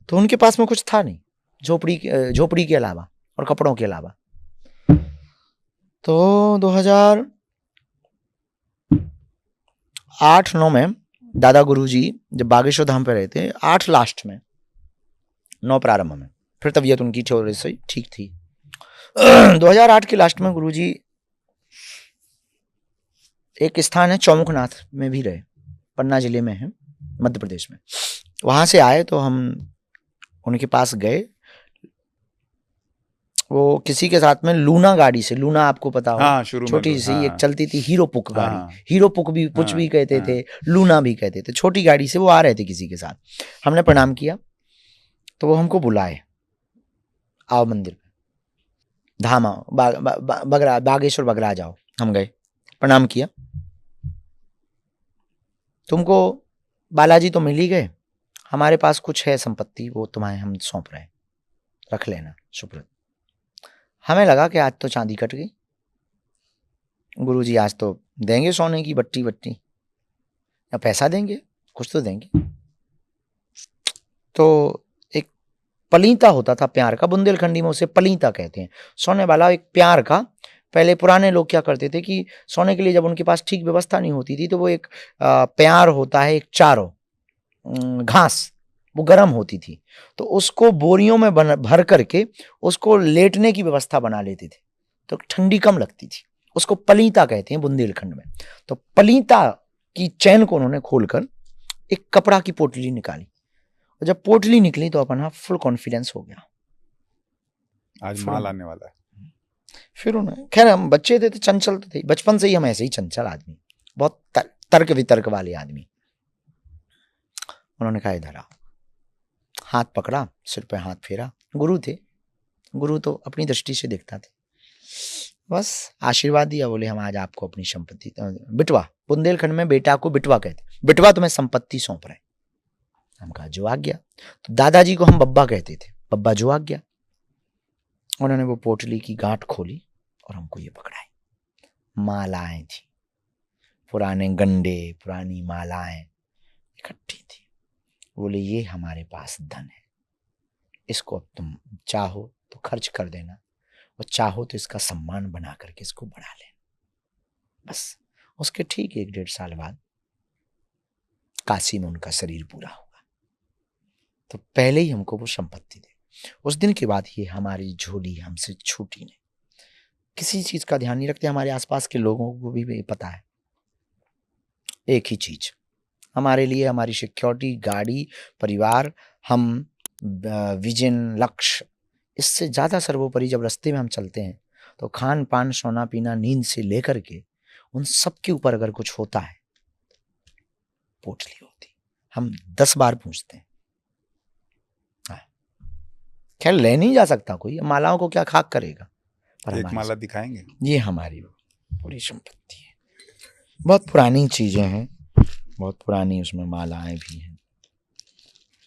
तो उनके पास में कुछ था नहीं, झोपड़ी के अलावा और कपड़ों के अलावा। तो 2008-9 में दादा गुरु जी जब बागेश्वर धाम पे रहे थे, 8 लास्ट में, 9 प्रारंभ में, फिर तबीयत उनकी थोड़ी सी ठीक थी। 2008 के लास्ट में गुरुजी एक स्थान है चौमुखनाथ में भी रहे, पन्ना जिले में है, मध्य प्रदेश में। वहां से आए तो हम उनके पास गए। वो किसी के साथ में लूना गाड़ी से, लूना आपको पता हो, हाँ, छोटी सी एक चलती थी हीरो पुक गाड़ी। हाँ, हीरो पुक भी कुछ भी कहते थे, लूना भी कहते थे। छोटी गाड़ी से वो आ रहे थे किसी के साथ। हमने प्रणाम किया तो वो हमको बुलाए, आओ मंदिर पे, धाम आओ, बगरा, बागेश्वर बगरा जाओ। हम गए, प्रणाम किया। तुमको बालाजी तो मिल ही गए, हमारे पास कुछ है संपत्ति, वो तुम्हें हम सौंप रहे हैं, रख लेना सुप्रत। हमें लगा कि आज तो चांदी कट गई, गुरुजी आज तो देंगे सोने की बट्टी बट्टी, या पैसा देंगे, कुछ तो देंगे। तो एक पलीता होता था प्यार का, बुंदेलखंडी में उसे पलीता कहते हैं, सोने वाला एक प्यार का। पहले पुराने लोग क्या करते थे कि सोने के लिए जब उनके पास ठीक व्यवस्था नहीं होती थी तो वो एक प्यार होता है, एक चारो घास, वो गर्म होती थी, तो उसको बोरियों में भर करके उसको लेटने की व्यवस्था बना लेते थे, तो ठंडी कम लगती थी। उसको पलीता कहते हैं बुंदेलखंड में। तो पलीता की चैन को उन्होंने खोलकर एक कपड़ा की पोटली निकाली, और जब पोटली निकली तो अपना फुल कॉन्फिडेंस हो गया, आज माल आने वाला है। फिर उन्हें, खैर हम बच्चे थे तो चंचल तो थे, बचपन से ही हम ऐसे ही चंचल आदमी, बहुत तर्क वितर्क वाले आदमी। उन्होंने कहा इधर आओ, हाथ पकड़ा, सिर पे हाथ फेरा। गुरु थे, गुरु तो अपनी दृष्टि से देखता थे, बस आशीर्वाद दिया, बोले हम आज आपको अपनी संपत्ति, बिटवा, बुंदेलखंड में बेटा को बिटवा कहते, बिटवा तुम्हें संपत्ति सौंप रहे। हम कहा जो आज्ञा। तो दादाजी को हम बब्बा कहते थे, बब्बा जो आज्ञा। उन्होंने वो पोटली की गांठ खोली और हमको ये पकड़ाई। मालाएं थी, पुराने गंडे, पुरानी मालाएं इकट्ठी थी। बोले ये हमारे पास धन है, इसको अब तुम चाहो तो खर्च कर देना, और चाहो तो इसका सम्मान बना करके इसको बढ़ा लेना। बस उसके ठीक 1-1.5 साल बाद काशी में उनका शरीर पूरा होगा। तो पहले ही हमको वो संपत्ति दे। उस दिन के बाद ये हमारी झोली हमसे छूटी नहीं। किसी चीज का ध्यान नहीं रखते, हमारे आसपास के लोगों को भी पता है एक ही चीज, हमारे लिए हमारी सिक्योरिटी, गाड़ी, परिवार, हम विजन, लक्ष्य, इससे ज्यादा सर्वोपरि जब रास्ते में हम चलते हैं तो खान पान, सोना पीना, नींद से लेकर के उन सब के ऊपर अगर कुछ होता है, पोटली होती, हम 10 बार पूछते हैं। खैर ले नहीं जा सकता कोई, मालाओं को क्या खाक करेगा, पर एक माला दिखाएंगे, ये हमारी पूरी संपत्ति है। बहुत पुरानी चीजें हैं, बहुत पुरानी उसमें मालाएं भी हैं।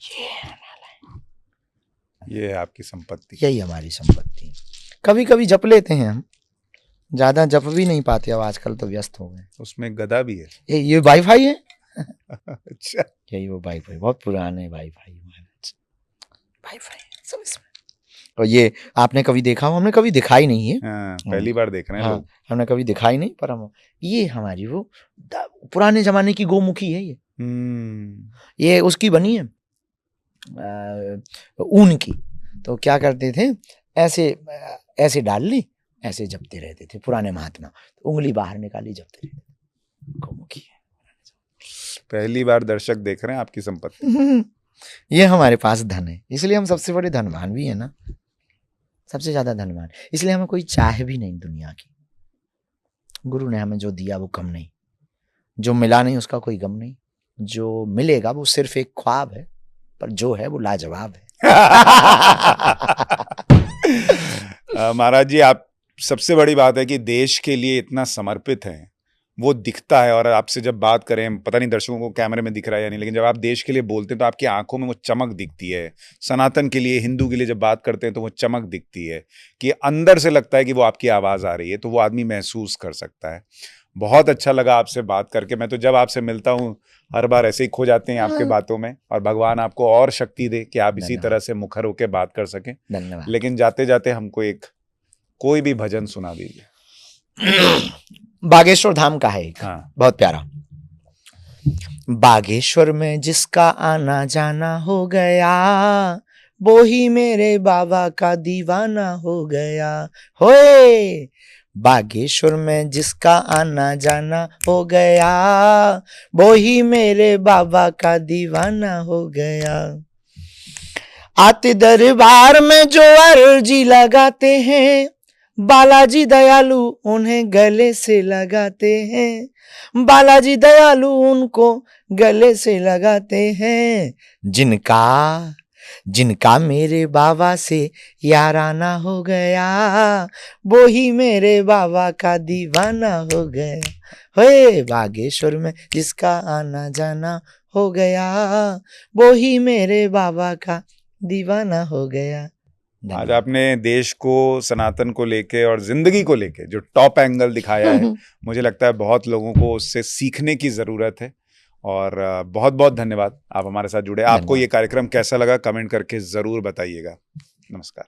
ये मालाएं, ये है आपकी संपत्ति, यही हमारी संपत्ति। कभी कभी जप लेते हैं हम, ज्यादा जप भी नहीं पाते अब, आजकल तो व्यस्त हो गए। उसमें गदा भी है। ये वाईफाई है। अच्छा, यही वो वाईफाई, बहुत पुराने वाईफाई सब इसमें। और ये आपने कभी देखा हो, हमने कभी दिखा ही नहीं है। हाँ, पहली बार देख रहे हैं हाँ, लोग। हमने कभी दिखा ही नहीं, पर हम ये हमारी वो पुराने जमाने की गोमुखी है ये उसकी बनी है ऊन की। तो क्या करते थे, ऐसे डाल ली, ऐसे जपते रहते थे पुराने महात्मा, तो उंगली बाहर निकाली जपते रहते थे। गोमुखी है। पहली बार दर्शक देख रहे हैं आपकी संपत्ति। ये हमारे पास धन है, इसलिए हम सबसे बड़े धनवान भी है ना, सबसे ज्यादा धनवान। इसलिए हमें कोई चाह भी नहीं दुनिया की। गुरु ने हमें जो दिया वो कम नहीं, जो मिला नहीं उसका कोई गम नहीं, जो मिलेगा वो सिर्फ एक ख्वाब है, पर जो है वो लाजवाब है। महाराज जी, आप सबसे बड़ी बात है कि देश के लिए इतना समर्पित हैं, वो दिखता है। और आपसे जब बात करें, पता नहीं दर्शकों को कैमरे में दिख रहा है या नहीं, लेकिन जब आप देश के लिए बोलते हैं तो आपकी आंखों में वो चमक दिखती है। सनातन के लिए, हिंदू के लिए जब बात करते हैं तो वो चमक दिखती है कि अंदर से लगता है कि वो आपकी आवाज़ आ रही है, तो वो आदमी महसूस कर सकता है। बहुत अच्छा लगा आपसे बात करके। मैं तो जब आपसे मिलता हूँ हर बार ऐसे ही खो जाते हैं आपके बातों में, और भगवान आपको और शक्ति दे कि आप इसी तरह से मुखर होकर बात कर सकें। धन्यवाद। लेकिन जाते जाते हमको कोई भी भजन सुना दीजिए। बागेश्वर धाम का है एक, हाँ। बहुत प्यारा। बागेश्वर में जिसका आना जाना हो गया, वो ही मेरे बाबा का दीवाना हो गया। होए, बागेश्वर में जिसका आना जाना हो गया, वो ही मेरे बाबा का दीवाना हो गया। आते दरबार में जो अर्जी लगाते हैं, बालाजी दयालु उन्हें गले से लगाते हैं। बालाजी दयालु उनको गले से लगाते हैं। जिनका मेरे बाबा से याराना हो गया, वो ही मेरे बाबा का दीवाना हो गया। हे बागेश्वर में जिसका आना जाना हो गया, वो ही मेरे बाबा का दीवाना हो गया। आज आपने देश को, सनातन को लेके और जिंदगी को लेके जो टॉप एंगल दिखाया है, मुझे लगता है बहुत लोगों को उससे सीखने की जरूरत है। और बहुत बहुत धन्यवाद, आप हमारे साथ जुड़े। आपको ये कार्यक्रम कैसा लगा कमेंट करके जरूर बताइएगा। नमस्कार।